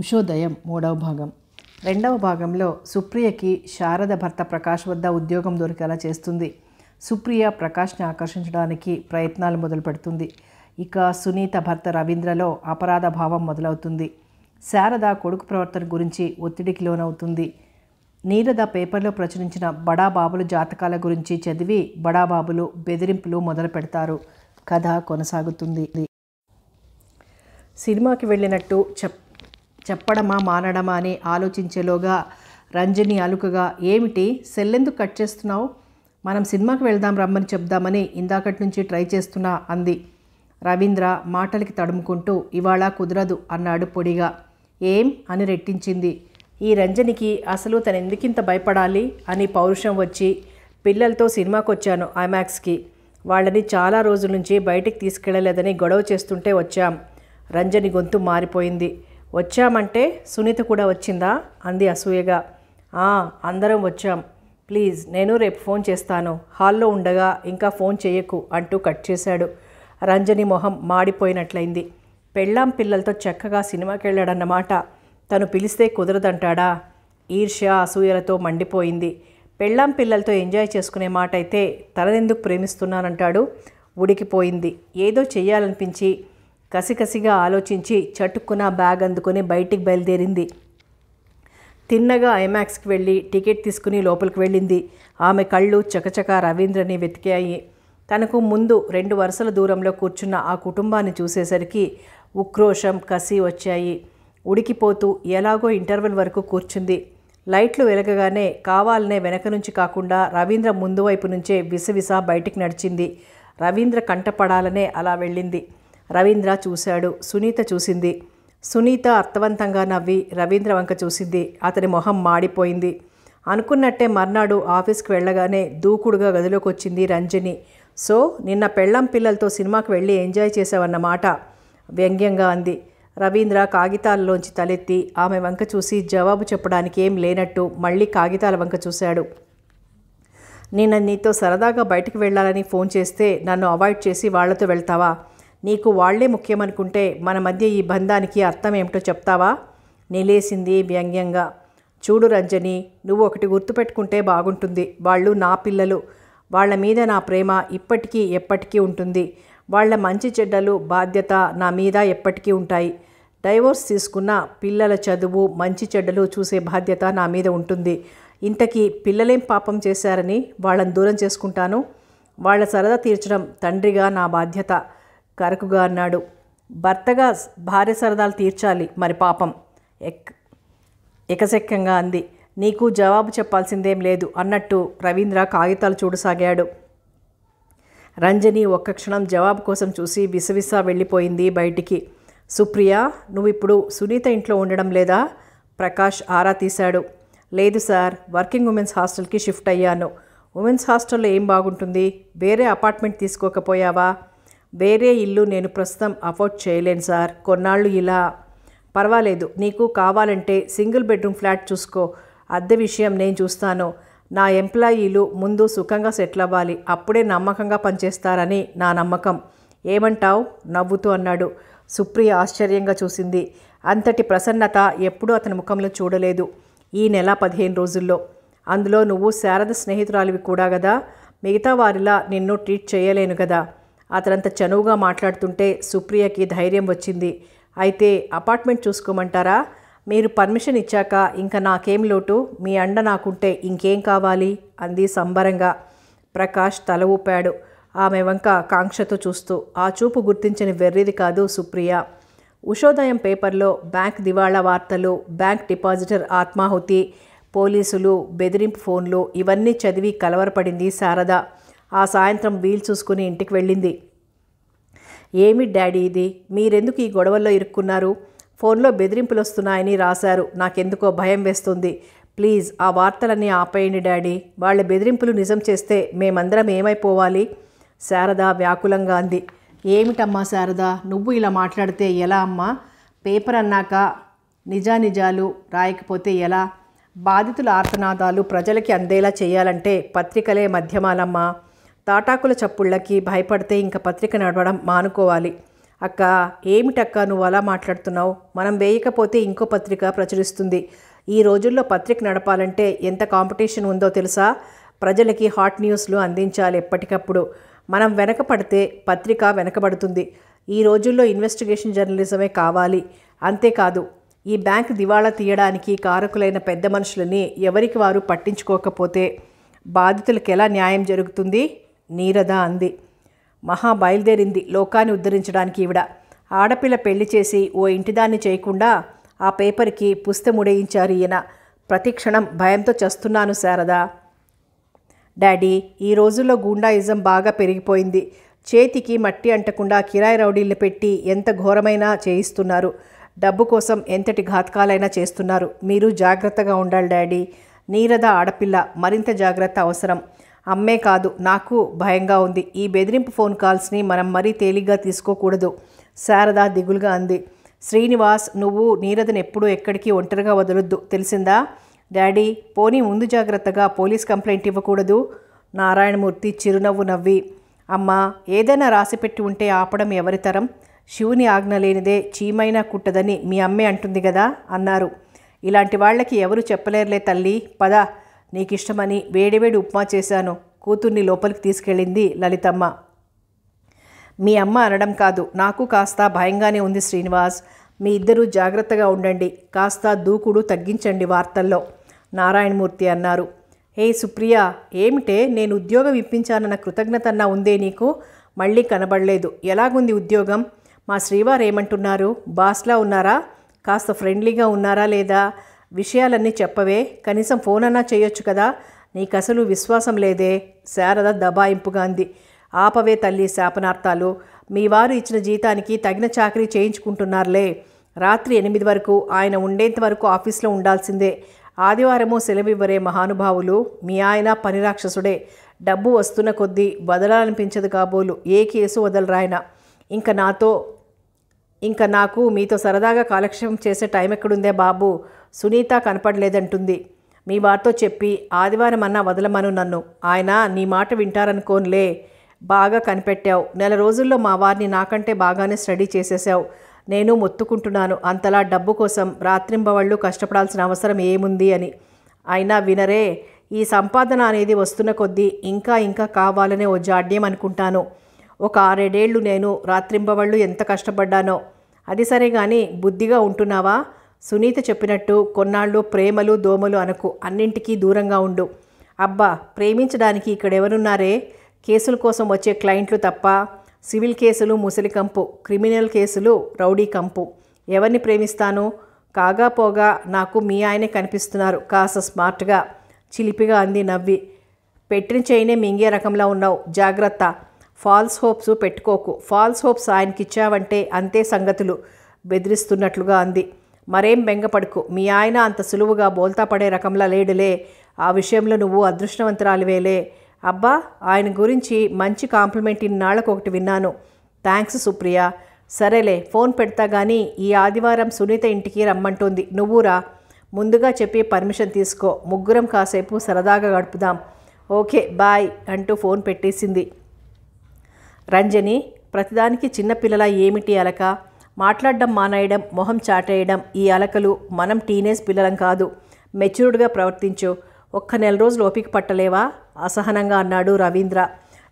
ఉషోదయం మూడవ భాగం. రెండవ భాగంలో సుప్రియకి శారద భర్త ప్రకాష్ వద్ద ఉద్యోగం దొరికేలా చేస్తుంది. సుప్రియ ప్రకాష్ని ఆకర్షించడానికి ప్రయత్నాలు మొదలు పెడుతుంది. ఇక సునీత భర్త రవీంద్రలో అపరాధ భావం మొదలవుతుంది. శారద కొడుకు ప్రవర్తన గురించి ఒత్తిడికి లోనవుతుంది. నీరద పేపర్లో ప్రచురించిన బడాబాబులు జాతకాల గురించి చదివి బడాబాబులు బెదిరింపులు మొదలు పెడతారు. కథ కొనసాగుతుంది. సినిమాకి వెళ్ళినట్టు చెప్పడమా మానడమా అని ఆలోచించేలోగా రంజని అలుకగా, ఏమిటి సెల్లెందుకు కట్ చేస్తున్నావు? మనం సినిమాకి వెళ్దాం రమ్మని చెప్దామని ఇందాకటి నుంచి ట్రై చేస్తున్నా అంది. రవీంద్ర మాటలకి తడుముకుంటూ, ఇవాళ కుదరదు అన్నాడు పొడిగా. ఏం అని రెట్టించింది. ఈ రంజనికి అసలు తను ఎందుకింత భయపడాలి అని పౌరుషం వచ్చి, పిల్లలతో సినిమాకి వచ్చాను ఐమాక్స్కి. వాళ్ళని చాలా రోజుల నుంచి బయటికి తీసుకెళ్ళలేదని గొడవ చేస్తుంటే వచ్చాం. రంజని గొంతు మారిపోయింది. వచ్చామంటే సునీత కూడా వచ్చిందా అంది అసూయగా. అందరం వచ్చాం. ప్లీజ్ నేను రేపు ఫోన్ చేస్తాను. హాల్లో ఉండగా ఇంకా ఫోన్ చేయకు అంటూ కట్ చేశాడు. రంజని మొహం మాడిపోయినట్లయింది. పెళ్ళాం పిల్లలతో చక్కగా సినిమాకి వెళ్ళాడన్నమాట. తను పిలిస్తే కుదరదంటాడా? ఈర్ష్య అసూయలతో మండిపోయింది. పెళ్ళాం పిల్లలతో ఎంజాయ్ చేసుకునే మాట అయితే తననెందుకు ప్రేమిస్తున్నానంటాడు? ఉడికిపోయింది. ఏదో చెయ్యాలనిపించి కసికసిగా ఆలోచించి చటుక్కున బ్యాగ్ అందుకొని బయటికి బయలుదేరింది. తిన్నగా ఐమాక్స్కి వెళ్ళి టికెట్ తీసుకుని లోపలికి వెళ్ళింది. ఆమె కళ్ళు చకచక రవీంద్రని వెతికాయి. తనకు ముందు 2 వరుసల దూరంలో కూర్చున్న ఆ కుటుంబాన్ని చూసేసరికి ఉక్రోషం, కసి వచ్చాయి. ఉడికిపోతూ ఎలాగో ఇంటర్వెల్ వరకు కూర్చుంది. లైట్లు వెలగగానే కావాలనే వెనక నుంచి కాకుండా రవీంద్ర ముందు వైపు నుంచే విసవిస బయటికి నడిచింది. రవీంద్ర కంటపడాలనే అలా వెళ్ళింది. రవీంద్ర చూశాడు. సునీత చూసింది. సునీత అర్థవంతంగా నవ్వి రవీంద్ర వంక చూసింది. అతని మొహం మాడిపోయింది. అనుకున్నట్టే మర్నాడు ఆఫీస్కి వెళ్ళగానే దూకుడుగా గదిలోకి వచ్చింది రంజని. సో నిన్న పెళ్ళాం పిల్లలతో సినిమాకి వెళ్ళి ఎంజాయ్ చేసావన్నమాట వ్యంగ్యంగా అంది. రవీంద్ర కాగితాలలోంచి తలెత్తి ఆమె వంక చూసి జవాబు చెప్పడానికి ఏం లేనట్టు మళ్ళీ కాగితాల వంక చూశాడు. నిన్న నీతో సరదాగా బయటికి వెళ్ళాలని ఫోన్ చేస్తే నన్ను అవాయిడ్ చేసి వాళ్లతో వెళ్తావా? నీకు వాళ్లే ముఖ్యమనుకుంటే మన మధ్య ఈ బంధానికి అర్థం ఏమిటో చెప్తావా? నిలేసింది వ్యంగ్యంగా. చూడు రంజని, నువ్వు ఒకటి గుర్తుపెట్టుకుంటే బాగుంటుంది. వాళ్ళు నా పిల్లలు. వాళ్ల మీద నా ప్రేమ ఇప్పటికీ ఎప్పటికీ ఉంటుంది. వాళ్ల మంచి చెడ్డలు బాధ్యత నా మీద ఎప్పటికీ ఉంటాయి. డైవోర్స్ తీసుకున్న పిల్లల చదువు మంచి చెడ్డలు చూసే బాధ్యత నా మీద ఉంటుంది. ఇంతకీ పిల్లలేం పాపం చేశారని వాళ్ళని దూరం చేసుకుంటాను? వాళ్ల సరదా తీర్చడం తండ్రిగా నా బాధ్యత కరకుగా అన్నాడు. భర్తగా భార్య సరదాలు తీర్చాలి మరి పాపం ఎకసెక్కంగా అంది. నీకు జవాబు చెప్పాల్సిందేం లేదు అన్నట్టు రవీంద్ర కాగితాలు చూడసాగాడు. రంజని ఒక్క క్షణం జవాబు కోసం చూసి విసవిసా వెళ్ళిపోయింది బయటికి. సుప్రియ, నువ్విప్పుడు సునీత ఇంట్లో ఉండడం లేదా? ప్రకాష్ ఆరా తీశాడు. లేదు సార్, వర్కింగ్ ఉమెన్స్ హాస్టల్కి షిఫ్ట్ అయ్యాను. ఉమెన్స్ హాస్టల్లో ఏం బాగుంటుంది? వేరే అపార్ట్మెంట్ తీసుకోకపోయావా? వేరే ఇల్లు నేను ప్రస్తుతం అఫోర్డ్ చేయలేను సార్. కొన్నాళ్ళు ఇలా. పర్వాలేదు, నీకు కావాలంటే సింగిల్ బెడ్రూమ్ ఫ్లాట్ చూసుకో. అద్దె విషయం నేను చూస్తాను. నా ఎంప్లాయీలు ముందు సుఖంగా సెటిల్ అవ్వాలి. అప్పుడే నమ్మకంగా పనిచేస్తారని నా నమ్మకం. ఏమంటావ్? నవ్వుతూ అన్నాడు. సుప్రియ ఆశ్చర్యంగా చూసింది. అంతటి ప్రసన్నత ఎప్పుడూ అతని ముఖంలో చూడలేదు ఈ నెల 15 రోజుల్లో. అందులో నువ్వు శారద స్నేహితురాలివి కూడా కదా. మిగతా వారిలా నిన్ను ట్రీట్ చేయలేను కదా. అతనంత చనువుగా మాట్లాడుతుంటే సుప్రియకి ధైర్యం వచ్చింది. అయితే అపార్ట్మెంట్ చూసుకోమంటారా? మీరు పర్మిషన్ ఇచ్చాక ఇంకా నాకేం లోటు? మీ అండ నాకుంటే ఇంకేం కావాలి అంది సంబరంగా. ప్రకాష్ తల ఊపాడు ఆమె వంక కాంక్షతో చూస్తూ. ఆ చూపు గుర్తించని వెర్రిది కాదు సుప్రియ. ఉషోదయం పేపర్లో బ్యాంక్ దివాళా వార్తలు, బ్యాంక్ డిపాజిటర్ ఆత్మాహుతి, పోలీసులు, బెదిరింపు ఫోన్లు ఇవన్నీ చదివి కలవరపడింది శారద. ఆ సాయంత్రం వీలు చూసుకుని ఇంటికి వెళ్ళింది. ఏమి డాడీ ఇది? మీరెందుకు ఈ గొడవల్లో ఇరుక్కున్నారు? ఫోన్లో బెదిరింపులు వస్తున్నాయని రాశారు. నాకెందుకో భయం వేస్తుంది. ప్లీజ్ ఆ వార్తలన్నీ ఆపేయండి డాడీ. వాళ్ళ బెదిరింపులు నిజం చేస్తే మేమందరం ఏమైపోవాలి? శారద వ్యాకులంగా అంది. ఏమిటమ్మా శారద, నువ్వు ఇలా మాట్లాడితే ఎలా అమ్మా? పేపర్ అన్నాక నిజానిజాలు రాయకపోతే ఎలా? బాధితుల ఆర్తనాదాలు ప్రజలకి అందేలా చేయాలంటే పత్రికలే మధ్యమాలమ్మా. తాటాకుల చప్పుళ్ళకి భయపడితే ఇంక పత్రిక నడవడం మానుకోవాలి. అక్క, ఏమిటక్క నువ్వు అలా మాట్లాడుతున్నావు? మనం వేయకపోతే ఇంకో పత్రిక ప్రచురిస్తుంది. ఈ రోజుల్లో పత్రిక నడపాలంటే ఎంత కాంపిటీషన్ ఉందో తెలుసా? ప్రజలకి హాట్ న్యూస్లు అందించాలి ఎప్పటికప్పుడు. మనం వెనకపడితే పత్రిక వెనకబడుతుంది. ఈ రోజుల్లో ఇన్వెస్టిగేషన్ జర్నలిజమే కావాలి. అంతేకాదు, ఈ బ్యాంక్ దివాళా తీయడానికి కారకులైన పెద్ద మనుషులని ఎవరికి వారు పట్టించుకోకపోతే బాధితులకు ఎలా న్యాయం జరుగుతుంది? నీరద అంది. మహా బయలుదేరింది లోకాన్ని ఉద్ధరించడానికి ఈవిడ. ఆడపిల్ల పెళ్లి చేసి ఓ ఇంటిదాన్ని చేయకుండా ఆ పేపర్కి పుస్తముడేయించారు ఈయన. ప్రతిక్షణం భయంతో చస్తున్నాను శారదా. డాడీ, ఈ రోజుల్లో గూండాయిజం బాగా పెరిగిపోయింది. చేతికి మట్టి అంటకుండా కిరాయి రౌడీలు పెట్టి ఎంత ఘోరమైనా చేయిస్తున్నారు. డబ్బు కోసం ఎంతటి ఘాతకాలైనా చేస్తున్నారు. మీరు జాగ్రత్తగా ఉండాలి డాడీ. నీరద ఆడపిల్ల, మరింత జాగ్రత్త అవసరం. అమ్మే కాదు, నాకు భయంగా ఉంది. ఈ బెదిరింపు ఫోన్ కాల్స్ని మనం మరీ తేలిగ్గా తీసుకోకూడదు. శారద దిగులుగా అంది. శ్రీనివాస్, నువ్వు నీరదను ఎప్పుడూ ఎక్కడికి ఒంటరిగా వదలొద్దు, తెలిసిందా? డాడీ, పోనీ ముందు జాగ్రత్తగా పోలీస్ కంప్లైంట్ ఇవ్వకూడదు? నారాయణమూర్తి చిరునవ్వు నవ్వి, అమ్మా, ఏదైనా రాసిపెట్టి ఉంటే ఆపడం ఎవరితరం? శివుని ఆజ్ఞ లేనిదే చీమైనా కుట్టదని మీ అమ్మే అంటుంది కదా అన్నారు. ఇలాంటి వాళ్ళకి ఎవరు చెప్పలేరులే తల్లి. పద, నీకిష్టమని వేడివేడి ఉప్మా చేశాను. కూతుర్ని లోపలికి తీసుకెళ్ళింది లలితమ్మ. మీ అమ్మ అనడం కాదు, నాకు కాస్త భయంగానే ఉంది శ్రీనివాస్. మీ ఇద్దరూ జాగ్రత్తగా ఉండండి. కాస్త దూకుడు తగ్గించండి వార్తల్లో, నారాయణమూర్తి అన్నారు. హే సుప్రియ, ఏమిటే, నేను ఉద్యోగం ఇప్పించానన్న కృతజ్ఞతన్నా ఉందే నీకు? మళ్ళీ కనబడలేదు. ఎలాగుంది ఉద్యోగం? మా శ్రీవారు ఏమంటున్నారు? బాస్లా ఉన్నారా? కాస్త ఫ్రెండ్లీగా ఉన్నారా లేదా? విషయాలన్నీ చెప్పవే, కనీసం ఫోన్ అన్నా చేయొచ్చు కదా. నీకసలు విశ్వాసం లేదే? శారద దబాయింపుగా అంది. ఆపవే తల్లి శాపనార్థాలు. మీ వారు ఇచ్చిన జీతానికి తగిన చాకరీ చేయించుకుంటున్నారులే. రాత్రి 8 వరకు ఆయన ఉండేంత వరకు ఆఫీస్లో ఉండాల్సిందే. ఆదివారమో సెలవివ్వరే మహానుభావులు. మీ ఆయన పనిరాక్షసుడే. డబ్బు వస్తున్న కొద్దీ వదలాలనిపించదు కాబోలు. ఏ కేసు వదలరాయన. ఇంకా నాకు మీతో సరదాగా కాలక్షేపం చేసే టైం ఎక్కడుందే బాబు? సునీత కనపడలేదంటుంది. మీ వారితో చెప్పి ఆదివారం అన్నా వదలమను నన్ను. ఆయన నీ మాట వింటారనుకోనులే. బాగా కనిపెట్టావు. నెల రోజుల్లో మా వారిని నాకంటే బాగానే స్టడీ చేసేసావు. నేను మొత్తుకుంటున్నాను అంతలా డబ్బు కోసం రాత్రింబవళ్ళు కష్టపడాల్సిన అవసరం ఏముంది అని. అయినా వినరే. ఈ సంపాదన అనేది వస్తున్న కొద్దీ ఇంకా ఇంకా కావాలనే ఓ జాడ్యం అనుకుంటాను. ఒక 6-7 ఏళ్ళు నేను రాత్రింబవళ్ళు ఎంత కష్టపడ్డానో. అది సరే కానీ బుద్ధిగా ఉంటున్నావా? సునీత చెప్పినట్టు కొన్నాళ్ళు ప్రేమలు దోమలు అనకు, అన్నింటికీ దూరంగా ఉండు. అబ్బా, ప్రేమించడానికి ఇక్కడెవరున్నారే? కేసుల కోసం వచ్చే క్లయింట్లు తప్ప. సివిల్ కేసులు ముసలి కంపు, క్రిమినల్ కేసులు రౌడీ కంపు. ఎవరిని ప్రేమిస్తాను? కాగా పోగా నాకు మీ ఆయనే కనిపిస్తున్నారు కాస్త స్మార్ట్గా, చిలిపిగా అంది నవ్వి. పెట్టిన చైనే మింగే రకంలో ఉన్నావు. జాగ్రత్త. ఫాల్స్ హోప్స్ పెట్టుకోకు. ఫాల్స్ హోప్స్ ఆయనకిచ్చావంటే అంతే సంగతులు, బెదిరిస్తున్నట్లుగా అంది. మరేం బెంగపడుకు. మీ ఆయన అంత సులువుగా బోల్తా పడే రకంలా లేడులే. ఆ విషయంలో నువ్వు అదృష్టవంతురాలివేలే. అబ్బా, ఆయన గురించి మంచి కాంప్లిమెంట్ ఇన్నాళ్ళకు ఒకటి విన్నాను. థ్యాంక్స్ సుప్రియ. సరేలే, ఫోన్ పెడతా కానీ ఈ ఆదివారం సునీత ఇంటికి రమ్మంటోంది. నువ్వు రా. ముందుగా చెప్పి పర్మిషన్ తీసుకో. ముగ్గురం కాసేపు సరదాగా గడుపుదాం. ఓకే బాయ్ అంటూ ఫోన్ పెట్టేసింది. రంజని, ప్రతిదానికి చిన్నపిల్లల ఏమిటి అలక? మాట్లాడడం మానేయడం, మొహం చాటేయడం ఈ అలకలు. మనం టీనేజ్ పిల్లలం కాదు. మెచ్యూర్డ్గా ప్రవర్తించు. ఒక్క నెల రోజులు ఓపిక పట్టలేవా? అసహనంగా అన్నాడు రవీంద్ర.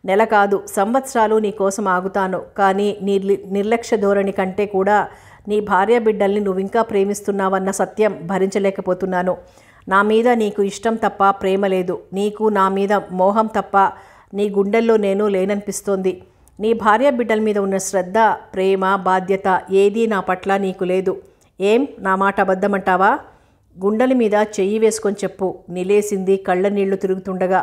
నెల కాదు, సంవత్సరాలు నీ కోసం ఆగుతాను. కానీ నీ నిర్లక్ష్య ధోరణి కంటే కూడా నీ భార్య బిడ్డల్ని నువ్వింకా ప్రేమిస్తున్నావన్న సత్యం భరించలేకపోతున్నాను. నా మీద నీకు ఇష్టం తప్ప ప్రేమ లేదు. నీకు నా మీద మోహం తప్ప నీ గుండెల్లో నేను లేననిపిస్తోంది. నీ భార్య బిడ్డల మీద ఉన్న శ్రద్ధ, ప్రేమ, బాధ్యత ఏదీ నా పట్ల నీకు లేదు. ఏం, నా మాట అబద్ధమంటావా? గుండెల మీద చెయ్యి వేసుకొని చెప్పు. నిలేసింది కళ్ళ నీళ్లు తిరుగుతుండగా.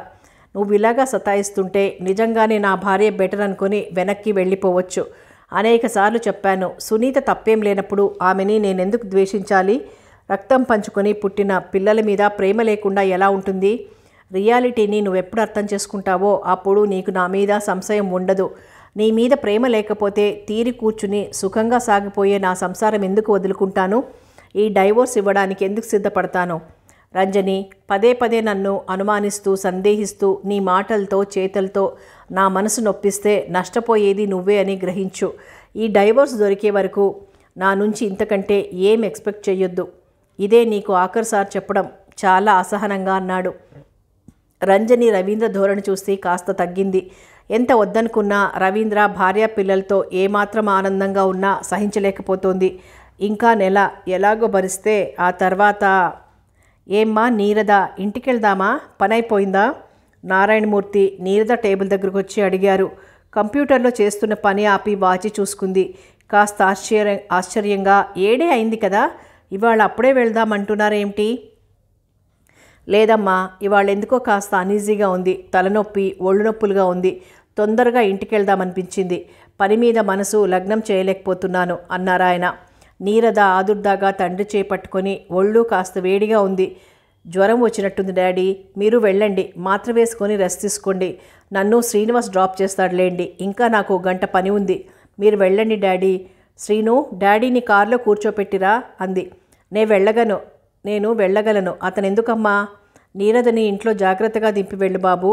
నువ్వు ఇలాగా సతాయిస్తుంటే నిజంగానే నా భార్య బెటర్ అనుకుని వెనక్కి వెళ్ళిపోవచ్చు. అనేకసార్లు చెప్పాను. సునీత తప్పేం లేనప్పుడు ఆమెని నేనెందుకు ద్వేషించాలి? రక్తం పంచుకొని పుట్టిన పిల్లల మీద ప్రేమ లేకుండా ఎలా ఉంటుంది? రియాలిటీని నువ్వెప్పుడు అర్థం చేసుకుంటావో అప్పుడు నీకు నా మీద సంశయం ఉండదు. నీ మీద ప్రేమ లేకపోతే తీరి కూర్చుని సుఖంగా సాగిపోయే నా సంసారం ఎందుకు వదులుకుంటాను? ఈ డైవోర్స్ ఇవ్వడానికి ఎందుకు సిద్ధపడతాను? రంజని, పదే పదే నన్ను అనుమానిస్తూ సందేహిస్తూ నీ మాటలతో చేతలతో నా మనసు నొప్పిస్తే నష్టపోయేది నువ్వే అని గ్రహించు. ఈ డైవోర్స్ దొరికే వరకు నా నుంచి ఇంతకంటే ఏం ఎక్స్పెక్ట్ చెయ్యొద్దు. ఇదే నీకు ఆఖరిసారి చెప్పడం చాలా అసహనంగా అన్నాడు. రంజని రవీంద్ర ధోరణి చూసి కాస్త తగ్గింది. ఎంత వద్దనుకున్నా రవీంద్ర భార్య పిల్లలతో ఏమాత్రం ఆనందంగా ఉన్నా సహించలేకపోతోంది. ఇంకా నెల ఎలాగో భరిస్తే ఆ తర్వాత ఏమ్మా నీరద ఇంటికెళ్దామా, పనైపోయిందా? నారాయణమూర్తి నీరద టేబుల్ దగ్గరకు వచ్చి అడిగారు. కంప్యూటర్లో చేస్తున్న పని ఆపి వాచి చూసుకుంది. కాస్త ఆశ్చర్యంగా 7 అయింది కదా, ఇవాళ అప్పుడే వెళ్దామంటున్నారేమిటి? లేదమ్మా, ఇవాళ ఎందుకో కాస్త అనీజీగా ఉంది, తలనొప్పి ఒళ్ళు నొప్పులుగా ఉంది, తొందరగా ఇంటికెళ్దామనిపించింది, పని మీద మనసు లగ్నం చేయలేకపోతున్నాను అన్నారాయన. నీరద ఆదుర్దాగా తండ్రి చేపట్టుకొని ఒళ్ళు కాస్త వేడిగా ఉంది, జ్వరం వచ్చినట్టుంది డాడీ, మీరు వెళ్ళండి, మాత్ర వేసుకొని రెస్ట్ తీసుకోండి, నన్ను శ్రీనివాస్ డ్రాప్ చేస్తాడులేండి, ఇంకా నాకు 1 గంట పని ఉంది, మీరు వెళ్ళండి డాడీ. శ్రీను డాడీని కారులో కూర్చోపెట్టిరా అంది. నేను వెళ్ళగలను, అతనెందుకమ్మా? నీరదని ఇంట్లో జాగ్రత్తగా దింపి వెళ్ళు బాబు.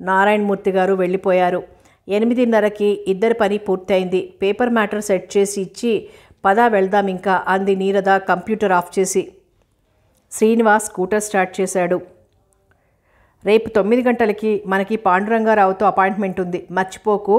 నారాయణమూర్తి గారు వెళ్ళిపోయారు. 8:30కి ఇద్దరి పని పూర్తయింది. పేపర్ మ్యాటర్ సెట్ చేసి ఇచ్చి పదా వెళ్దాం ఇంకా అంది నీరద కంప్యూటర్ ఆఫ్ చేసి. శ్రీనివాస్ స్కూటర్ స్టార్ట్ చేశాడు. రేపు 9 గంటలకి మనకి పాండురంగారావుతో అపాయింట్మెంట్ ఉంది, మర్చిపోకు,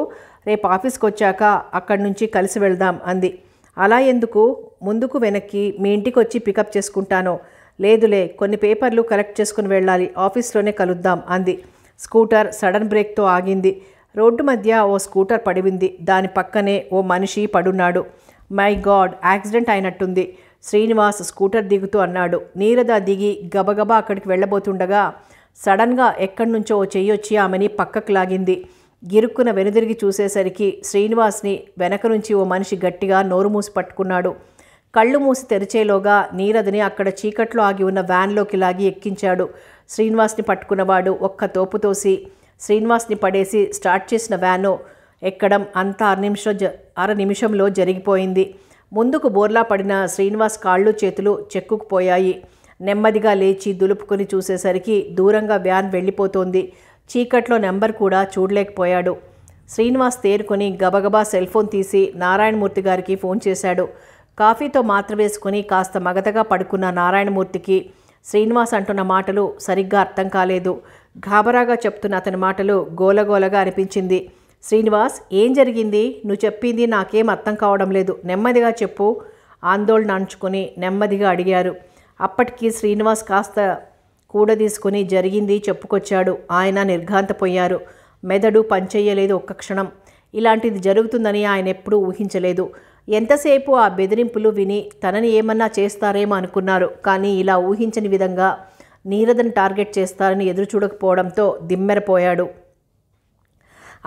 రేపు ఆఫీస్కి వచ్చాక అక్కడి నుంచి కలిసి వెళ్దాం అంది. అలా ఎందుకు, ముందుకు వెనక్కి మీ ఇంటికి వచ్చి పికప్ చేసుకుంటాను. లేదులే, కొన్ని పేపర్లు కలెక్ట్ చేసుకుని వెళ్ళాలి, ఆఫీస్లోనే కలుద్దాం అంది. స్కూటర్ సడన్ బ్రేక్తో ఆగింది. రోడ్డు మధ్య ఓ స్కూటర్ పడివింది. దాని పక్కనే ఓ మనిషి పడున్నాడు. మై గాడ్, యాక్సిడెంట్ అయినట్టుంది, శ్రీనివాస్ స్కూటర్ దిగుతూ అన్నాడు. నీరద దిగి గబగబా అక్కడికి వెళ్ళబోతుండగా సడన్గా ఎక్కడి నుంచో ఓ చెయ్యొచ్చి ఆమెని పక్కకు లాగింది. గిరుక్కున వెనుదిరిగి చూసేసరికి శ్రీనివాస్ని వెనక నుంచి ఓ మనిషి గట్టిగా నోరు మూసి పట్టుకున్నాడు. కళ్ళు మూసి తెరిచేలోగా నీరదని అక్కడ చీకట్లో ఆగి ఉన్న వ్యాన్లోకి లాగి ఎక్కించాడు. శ్రీనివాస్ని పట్టుకున్నవాడు ఒక్క తోపు తోసి శ్రీనివాస్ని పడేసి స్టార్ట్ చేసిన వ్యాను ఎక్కడం అంతా అర నిమిషంలో జరిగిపోయింది. ముందుకు బోర్లా పడిన శ్రీనివాస్ కాళ్ళు చేతులు చెక్కుకుపోయాయి. నెమ్మదిగా లేచి దులుపుకొని చూసేసరికి దూరంగా వ్యాన్ వెళ్ళిపోతోంది. చీకట్లో నెంబర్ కూడా చూడలేకపోయాడు. శ్రీనివాస్ తేరుకొని గబగబా సెల్ ఫోన్ తీసి నారాయణమూర్తి గారికి ఫోన్ చేశాడు. కాఫీతో మాత్ర వేసుకుని కాస్త మగతగా పడుకున్న నారాయణమూర్తికి శ్రీనివాస్ అంటున్న మాటలు సరిగ్గా అర్థం కాలేదు. గాబరాగా చెప్తున్న అతని మాటలు గోలగోలగా అనిపించింది. శ్రీనివాస్, ఏం జరిగింది? నువ్వు చెప్పింది నాకేం అర్థం కావడం లేదు, నెమ్మదిగా చెప్పు, ఆందోళన అంచుకొని నెమ్మదిగా అడిగారు. అప్పటికి శ్రీనివాస్ కాస్త కూడదీసుకుని జరిగింది చెప్పుకొచ్చాడు. ఆయన నిర్ఘాంతపోయారు. మెదడు పనిచెయ్యలేదు ఒక్క క్షణం. ఇలాంటిది జరుగుతుందని ఆయన ఎప్పుడూ ఊహించలేదు. ఎంతసేపు ఆ బెదిరింపులు విని తనని ఏమన్నా చేస్తారేమో అనుకున్నారు. కానీ ఇలా ఊహించని విధంగా నీరదని టార్గెట్ చేస్తారని ఎదురు చూడకపోవడంతో దిమ్మెరపోయాడు.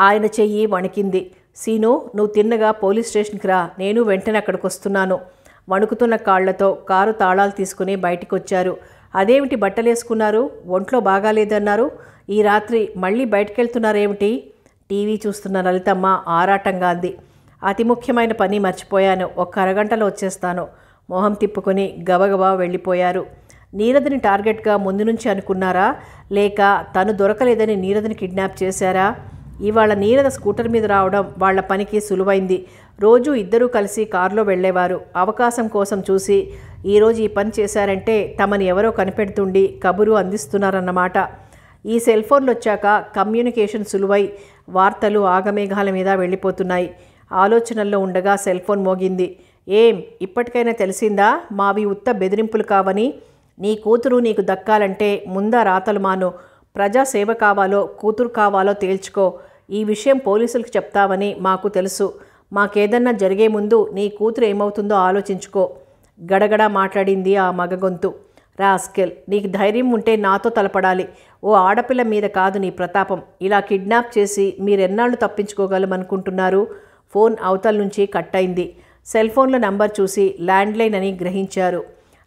ఆయన చెయ్యి వణికింది. సీను, నువ్వు తిన్నగా పోలీస్ స్టేషన్కి రా, నేను వెంటనే అక్కడికి వస్తున్నాను. వణుకుతున్న కాళ్లతో కారు తాళాలు తీసుకుని బయటికి వచ్చారు. అదేమిటి బట్టలేసుకున్నారు, ఒంట్లో బాగాలేదన్నారు, ఈ రాత్రి మళ్ళీ బయటకెళ్తున్నారేమిటి? టీవీ చూస్తున్న లలితమ్మ ఆరాటంగా అంది. అతి ముఖ్యమైన పని మర్చిపోయాను, ఒక్క అరగంటలో వచ్చేస్తాను. మొహం తిప్పుకొని గబగబా వెళ్ళిపోయారు. నీరదని టార్గెట్గా ముందు నుంచి అనుకున్నారా, లేక తను దొరకలేదని నీరదని కిడ్నాప్ చేశారా? ఇవాళ నీరద స్కూటర్ మీద రావడం వాళ్ల పనికి సులువైంది. రోజు ఇద్దరూ కలిసి కారులో వెళ్లేవారు. అవకాశం కోసం చూసి ఈరోజు ఈ పని చేశారంటే తమని ఎవరో కనిపెడుతుండి కబురు అందిస్తున్నారన్నమాట. ఈ సెల్ ఫోన్లు వచ్చాక కమ్యూనికేషన్ సులువై వార్తలు ఆగమేఘాల మీద వెళ్ళిపోతున్నాయి. ఆలోచనల్లో ఉండగా సెల్ ఫోన్ మోగింది. ఏం, ఇప్పటికైనా తెలిసిందా మావి ఉత్త బెదిరింపులు కావని? నీ కూతురు నీకు దక్కాలంటే ముందా రాతలు మాను. ప్రజాసేవ కావాలో కూతురు కావాలో తేల్చుకో. ఈ విషయం పోలీసులకు చెప్తావని మాకు తెలుసు. మాకేదన్నా జరిగే ముందు నీ కూతురు ఏమవుతుందో ఆలోచించుకో. గడగడా మాట్లాడింది ఆ మగ గొంతు. రాస్కెల్, నీకు ధైర్యం ఉంటే నాతో తలపడాలి. ఓ ఆడపిల్ల మీద కాదు నీ ప్రతాపం. ఇలా కిడ్నాప్ చేసి మీరెన్నాళ్ళు తప్పించుకోగలమనుకుంటున్నారు? ఫోన్ అవతల నుంచి కట్ అయింది. సెల్ ఫోన్ల నంబర్ చూసి ల్యాండ్లైన్ అని గ్రహించారు.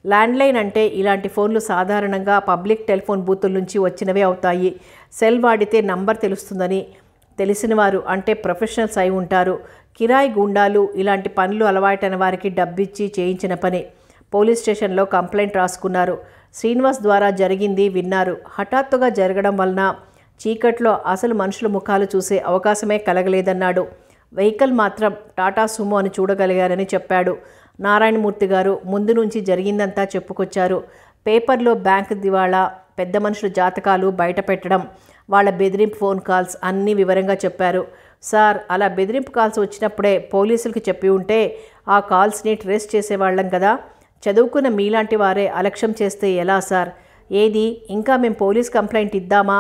ల్యాండ్లైన్ అంటే ఇలాంటి ఫోన్లు సాధారణంగా పబ్లిక్ టెలిఫోన్ బూతుల నుంచి వచ్చినవే అవుతాయి. సెల్ వాడితే నంబర్ తెలుస్తుందని తెలిసినవారు అంటే ప్రొఫెషనల్స్ అయి ఉంటారు. కిరాయి గుండాలు ఇలాంటి పనులు అలవాటైన వారికి డబ్బిచ్చి చేయించిన పని. పోలీస్ స్టేషన్లో కంప్లైంట్ రాసుకున్నారు. శ్రీనివాస్ ద్వారా జరిగింది విన్నారు. హఠాత్తుగా జరగడం వలన చీకట్లో అసలు మనుషుల ముఖాలు చూసే అవకాశమే కలగలేదన్నాడు. వెహికల్ మాత్రం టాటా సుమో అని చూడగలిగారని చెప్పాడు. నారాయణమూర్తి గారు ముందు నుంచి జరిగిందంతా చెప్పుకొచ్చారు. పేపర్లో బ్యాంక్ దివాళా, పెద్ద మనుషుల జాతకాలు బయట పెట్టడం, వాళ్ళ బెదిరింపు ఫోన్ కాల్స్ అన్నీ వివరంగా చెప్పారు. సార్, అలా బెదిరింపు కాల్స్ వచ్చినప్పుడే పోలీసులకి చెప్పి ఉంటే ఆ కాల్స్ని ట్రేస్ చేసేవాళ్ళం కదా. చదువుకున్న మీలాంటి వారే అలక్ష్యం చేస్తే ఎలా సార్? ఏది ఇంకా మేము పోలీస్ కంప్లైంట్ ఇద్దామా,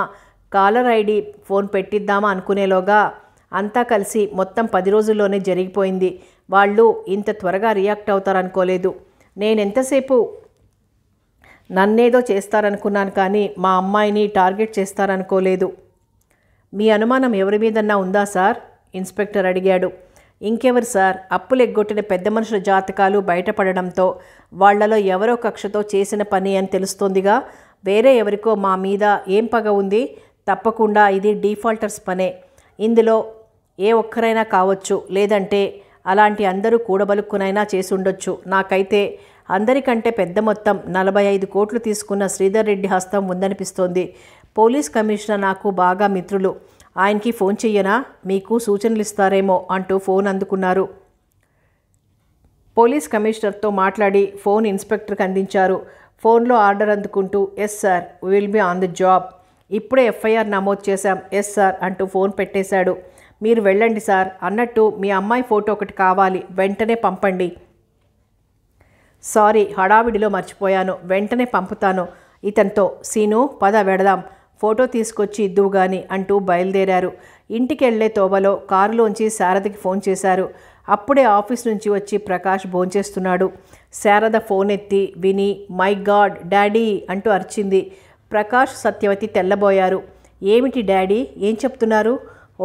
కాలర్ ఐడి ఫోన్ పెట్టిద్దామా అనుకునేలోగా అంతా కలిసి మొత్తం 10 రోజుల్లోనే జరిగిపోయింది. వాళ్ళు ఇంత త్వరగా రియాక్ట్ అవుతారనుకోలేదు. నేనెంతసేపు నన్నేదో చేస్తారనుకున్నాను, కానీ మా అమ్మాయిని టార్గెట్ చేస్తారనుకోలేదు. మీ అనుమానం ఎవరి మీదన్నా ఉందా సార్? ఇన్స్పెక్టర్ అడిగాడు. ఇంకెవరు సార్? అప్పులు ఎగ్గొట్టిన పెద్ద మనుషుల జాతకాలు బయటపడడంతో వాళ్లలో ఎవరో కక్షతో చేసిన పని అని తెలుస్తోందిగా. వేరే ఎవరికో మా మీద ఏం పగ ఉంది? తప్పకుండా ఇది డీఫాల్టర్స్ పనే. ఇందులో ఏ ఒక్కరైనా కావచ్చు, లేదంటే అలాంటి అందరూ కూడబలుక్కునైనా చేసుండొచ్చు. నాకైతే అందరికంటే పెద్ద మొత్తం 45 కోట్లు తీసుకున్న శ్రీధర్ రెడ్డి హస్తం ఉందనిపిస్తోంది. పోలీస్ కమిషనర్ నాకు బాగా మిత్రులు. ఆయనకి ఫోన్ చెయ్యనా? మీకు సూచనలు ఇస్తారేమో అంటూ ఫోన్ అందుకున్నారు. పోలీస్ కమిషనర్తో మాట్లాడి ఫోన్ ఇన్స్పెక్టర్కి అందించారు. ఫోన్లో ఆర్డర్ అందుకుంటూ, yes sir, will be on the job. ఇప్పుడే ఎఫ్ఐఆర్ నమోదు చేశాం. ఎస్ సార్ అంటూ ఫోన్ పెట్టేశాడు. మీరు వెళ్ళండి సార్. అన్నట్టు మీ అమ్మాయి ఫోటో ఒకటి కావాలి, వెంటనే పంపండి. సారీ, హడావిడిలో మర్చిపోయాను, వెంటనే పంపుతాను. ఇతనితో, సీను పద వెడదాం, ఫోటో తీసుకొచ్చి ఇద్దువు గాని అంటూ బయలుదేరారు. ఇంటికి వెళ్లే తోవలో కారులోంచి శారదకి ఫోన్ చేశారు. అప్పుడే ఆఫీస్ నుంచి వచ్చి ప్రకాష్ భోంచేస్తున్నాడు. శారద ఫోన్ ఎత్తి విని, మై గాడ్ డాడీ అంటూ అరిచింది. ప్రకాష్, సత్యవతి తెల్లబోయారు. ఏమిటి డాడీ, ఏం చెప్తున్నారు?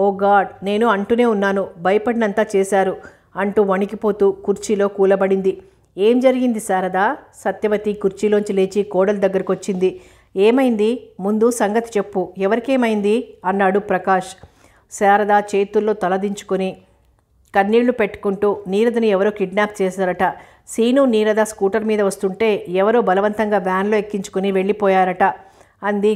ఓ గాడ్, నేను అంటూనే ఉన్నాను, భయపడినంతా చేశారు అంటూ వణికిపోతూ కుర్చీలో కూలబడింది. ఏం జరిగింది శారదా? సత్యవతి కుర్చీలోంచి లేచి కోడల దగ్గరకు వచ్చింది. ఏమైంది? ముందు సంగతి చెప్పు, ఎవరికేమైంది అన్నాడు ప్రకాష్. శారద చేతుల్లో తలదించుకొని కన్నీళ్లు పెట్టుకుంటూ, నీరదని ఎవరో కిడ్నాప్ చేశారట. సీను నీరద స్కూటర్ మీద వస్తుంటే ఎవరో బలవంతంగా వ్యాన్లో ఎక్కించుకుని వెళ్ళిపోయారట అంది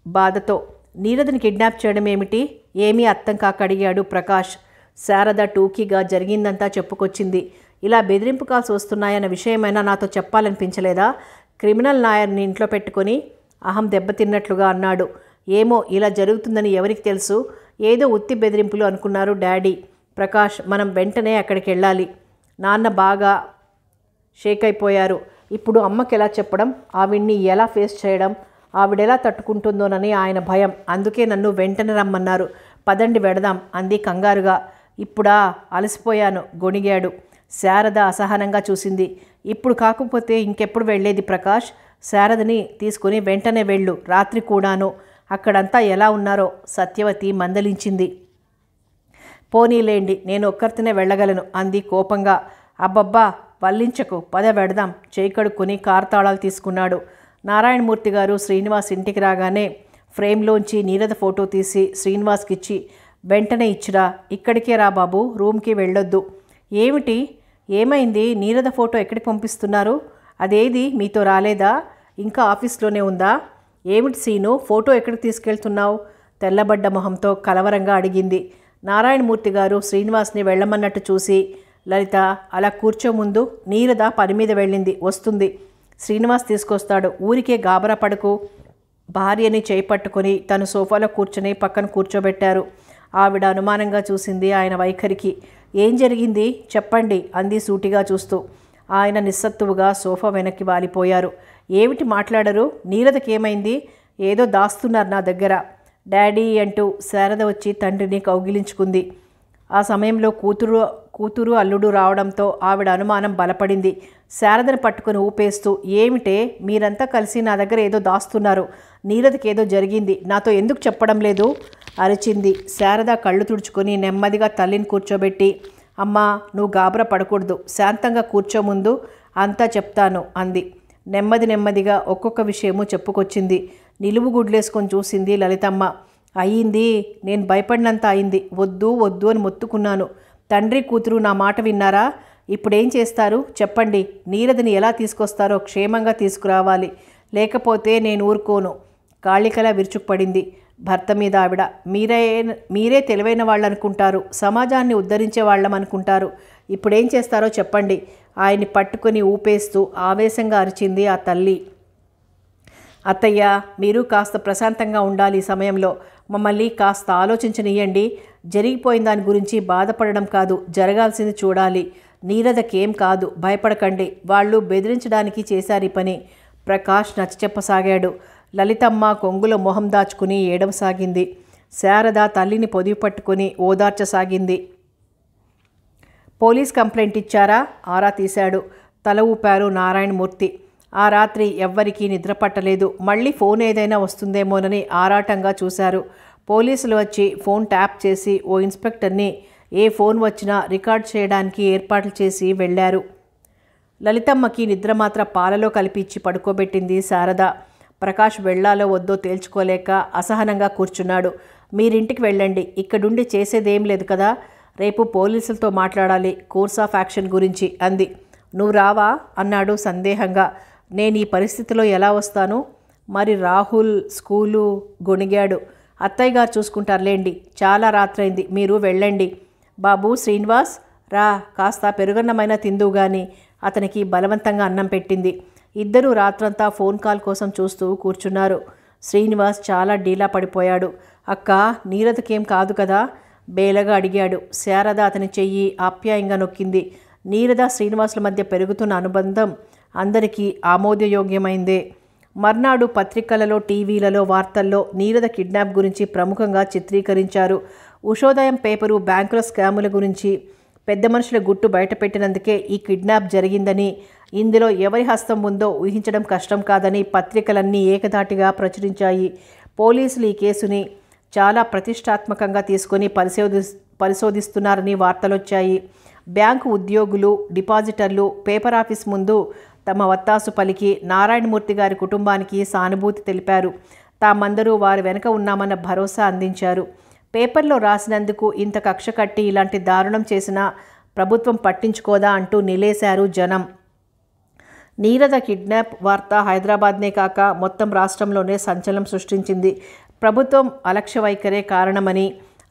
బాధతో. నీరదని కిడ్నాప్ చేయడం ఏమిటి? ఏమీ అర్థం కాక అడిగాడు ప్రకాష్. శారద టూకీగా జరిగిందంతా చెప్పుకొచ్చింది. ఇలా బెదిరింపు కాల్స్ వస్తున్నాయన్న విషయమైనా నాతో చెప్పాలనిపించలేదా? క్రిమినల్ లాయర్ని ఇంట్లో పెట్టుకొని అహం దెబ్బతిన్నట్లుగా అన్నాడు. ఏమో, ఇలా జరుగుతుందని ఎవరికి తెలుసు? ఏదో ఉత్తి బెదిరింపులు అనుకున్నారు డాడీ. ప్రకాష్, మనం వెంటనే అక్కడికి వెళ్ళాలి. నాన్న బాగా షేక్ అయిపోయారు. ఇప్పుడు అమ్మకి ఎలా చెప్పడం? ఆవిడ్ని ఎలా ఫేస్ చేయడం? ఆవిడెలా తట్టుకుంటుందోనని ఆయన భయం. అందుకే నన్ను వెంటనే రమ్మన్నారు. పదండి వెడదాం అంది కంగారుగా. ఇప్పుడా? అలసిపోయాను, గొణిగాడు. శారద అసహనంగా చూసింది. ఇప్పుడు కాకపోతే ఇంకెప్పుడు వెళ్ళేది ప్రకాష్? శారదని తీసుకుని వెంటనే వెళ్ళు, రాత్రి కూడాను. అక్కడంతా ఎలా ఉన్నారో సత్యవతి మందలించింది. పోనీలేండి, నేను ఒక్కరితోనే వెళ్ళగలను అంది కోపంగా. అబ్బబ్బా, వల్లించకు, పద వెడదాం. చేయి కడుక్కొని కారు తాళాలు తీసుకున్నాడు. నారాయణమూర్తి గారు శ్రీనివాస్ ఇంటికి రాగానే ఫ్రేమ్లోంచి నీరద ఫోటో తీసి శ్రీనివాస్కి ఇచ్చి, వెంటనే ఇచ్చిరా, ఇక్కడికే రా బాబు, రూమ్కి వెళ్ళొద్దు. ఏమిటి? ఏమైంది? నీరద ఫోటో ఎక్కడికి పంపిస్తున్నారు? అదేది మీతో రాలేదా? ఇంకా ఆఫీస్లోనే ఉందా? ఏమిటి సీను, ఫోటో ఎక్కడికి తీసుకెళ్తున్నావు? తెల్లబడ్డ మొహంతో కలవరంగా అడిగింది. నారాయణమూర్తి గారు శ్రీనివాస్ని వెళ్ళమన్నట్టు చూసి, లలిత అలా కూర్చో, ముందు నీరద పని మీద వెళ్ళింది, వస్తుంది. శ్రీనివాస్ తీసుకొస్తాడు, ఊరికే గాబరా పడకు. భార్యని చేపట్టుకుని తను సోఫాలో కూర్చొని పక్కన కూర్చోబెట్టారు. ఆవిడ అనుమానంగా చూసింది ఆయన వైఖరికి. ఏం జరిగింది చెప్పండి అంది సూటిగా చూస్తూ. ఆయన నిస్సత్తువుగా సోఫా వెనక్కి వాలిపోయారు. ఏమిటి మాట్లాడరు? నీరదకేమైంది? ఏదో దాస్తున్నారు నా దగ్గర డాడీ అంటూ శారద వచ్చి తండ్రిని కౌగిలించుకుంది. ఆ సమయంలో కూతురు అల్లుడు రావడంతో ఆవిడ అనుమానం బలపడింది. శారదను పట్టుకుని ఊపేస్తూ, ఏమిటే మీరంతా కలిసి నా దగ్గర ఏదో దాస్తున్నారు, నీరదకేదో జరిగింది, నాతో ఎందుకు చెప్పడం లేదు అరిచింది. శారద కళ్ళు తుడుచుకొని నెమ్మదిగా తల్లిని కూర్చోబెట్టి, అమ్మా నువ్వు గాబరా పడకూడదు, శాంతంగా కూర్చో, ముందు అంతా చెప్తాను అంది. నెమ్మదిగా ఒక్కొక్క విషయము చెప్పుకొచ్చింది. నిలువు గుడ్లేసుకొని చూసింది లలితమ్మ. అయ్యింది, నేను భయపడినంత అయింది, వద్దు వద్దు అని మొత్తుకున్నాను. తండ్రి కూతురు నా మాట విన్నారా? ఇప్పుడేం చేస్తారు చెప్పండి? నీరదని ఎలా తీసుకొస్తారో క్షేమంగా తీసుకురావాలి, లేకపోతే నేను ఊరుకోను. కాళికలా విరుచుకుపడింది. భర్త మీద ఆవిడ. మీరే తెలివైన వాళ్ళు అనుకుంటారు, సమాజాన్ని ఉద్ధరించే వాళ్ళం అనుకుంటారు. ఇప్పుడేం చేస్తారో చెప్పండి. ఆయన్ని పట్టుకొని ఊపేస్తూ ఆవేశంగా అరిచింది ఆ తల్లి. అత్తయ్య, మీరు కాస్త ప్రశాంతంగా ఉండాలి. ఈ సమయంలో మమ్మల్ని కాస్త ఆలోచించనియండి. జరిగిపోయిన దాని గురించి బాధపడడం కాదు, జరగాల్సింది చూడాలి. నీరదకేం కాదు, భయపడకండి. వాళ్ళు బెదిరించడానికి చేశారు ఈ పని. ప్రకాష్ నచ్చచెప్పసాగాడు. లలితమ్మ కొంగులో మొహం దాచుకుని ఏడవసాగింది. శారద తల్లిని పొదివి పట్టుకుని ఓదార్చసాగింది. పోలీస్ కంప్లైంట్ ఇచ్చారా? ఆరా తీశాడు. తల ఊపారు నారాయణమూర్తి. ఆ రాత్రి ఎవ్వరికీ నిద్ర పట్టలేదు. మళ్ళీ ఫోన్ ఏదైనా వస్తుందేమోనని ఆరాటంగా చూశారు. పోలీసులు వచ్చి ఫోన్ ట్యాప్ చేసి ఓ ఇన్స్పెక్టర్ని ఏ ఫోన్ వచ్చినా రికార్డ్ చేయడానికి ఏర్పాట్లు చేసి వెళ్ళారు. లలితమ్మకి నిద్ర మాత్రం పాలలో కలిపిచ్చి పడుకోబెట్టింది శారద. ప్రకాష్ వెళ్ళాలో వద్దో తేల్చుకోలేక అసహనంగా కూర్చున్నాడు. మీరింటికి వెళ్ళండి, ఇక్కడుండి చేసేదేం లేదు కదా. రేపు పోలీసులతో మాట్లాడాలి కోర్స్ ఆఫ్ యాక్షన్ గురించి అంది. నువ్వు రావా అన్నాడు సందేహంగా. నేను ఈ పరిస్థితిలో ఎలా వస్తాను? మరి రాహుల్ స్కూలు గొణిగాడు. అత్తయ్య గారు చూసుకుంటారులేండి, చాలా రాత్రైంది, మీరు వెళ్ళండి. బాబు శ్రీనివాస్ రా, కాస్త పెరుగన్నమైనా తిందువు గాని. అతనికి బలవంతంగా అన్నం పెట్టింది. ఇద్దరూ రాత్రంతా ఫోన్ కాల్ కోసం చూస్తూ కూర్చున్నారు. శ్రీనివాస్ చాలా డీలా పడిపోయాడు. అక్క, నీరదకేం కాదు కదా? బేలగా అడిగాడు. శారద అతని చెయ్యి ఆప్యాయంగా నొక్కింది. నీరద శ్రీనివాసుల మధ్య పెరుగుతున్న అనుబంధం అందరికీ ఆమోదయోగ్యమైందే. మర్నాడు పత్రికలలో, టీవీలలో, వార్తల్లో నీరద కిడ్నాప్ గురించి ప్రముఖంగా చిత్రీకరించారు. ఉషోదయం పేపరు బ్యాంకుల స్కాముల గురించి పెద్ద మనుషుల గుట్టు బయటపెట్టినందుకే ఈ కిడ్నాప్ జరిగిందని, ఇందులో ఎవరి హస్తం ఉందో ఊహించడం కష్టం కాదని పత్రికలన్నీ ఏకధాటిగా ప్రచురించాయి. పోలీసులు ఈ కేసుని చాలా ప్రతిష్టాత్మకంగా తీసుకొని పరిశోధిస్తున్నారని వార్తలొచ్చాయి. బ్యాంకు ఉద్యోగులు, డిపాజిటర్లు పేపర్ ఆఫీస్ ముందు తమ వత్తాసు పలికి నారాయణమూర్తి గారి కుటుంబానికి సానుభూతి తెలిపారు. తామందరూ వారి వెనక ఉన్నామన్న భరోసా అందించారు. పేపర్లో రాసినందుకు ఇంత కక్ష కట్టి ఇలాంటి దారుణం చేసినా ప్రభుత్వం పట్టించుకోదా అంటూ నిలేశారు జనం. నీరద కిడ్నాప్ వార్త హైదరాబాద్నే కాక మొత్తం రాష్ట్రంలోనే సంచలనం సృష్టించింది. ప్రభుత్వం అలక్ష్య వైఖరే కారణమని,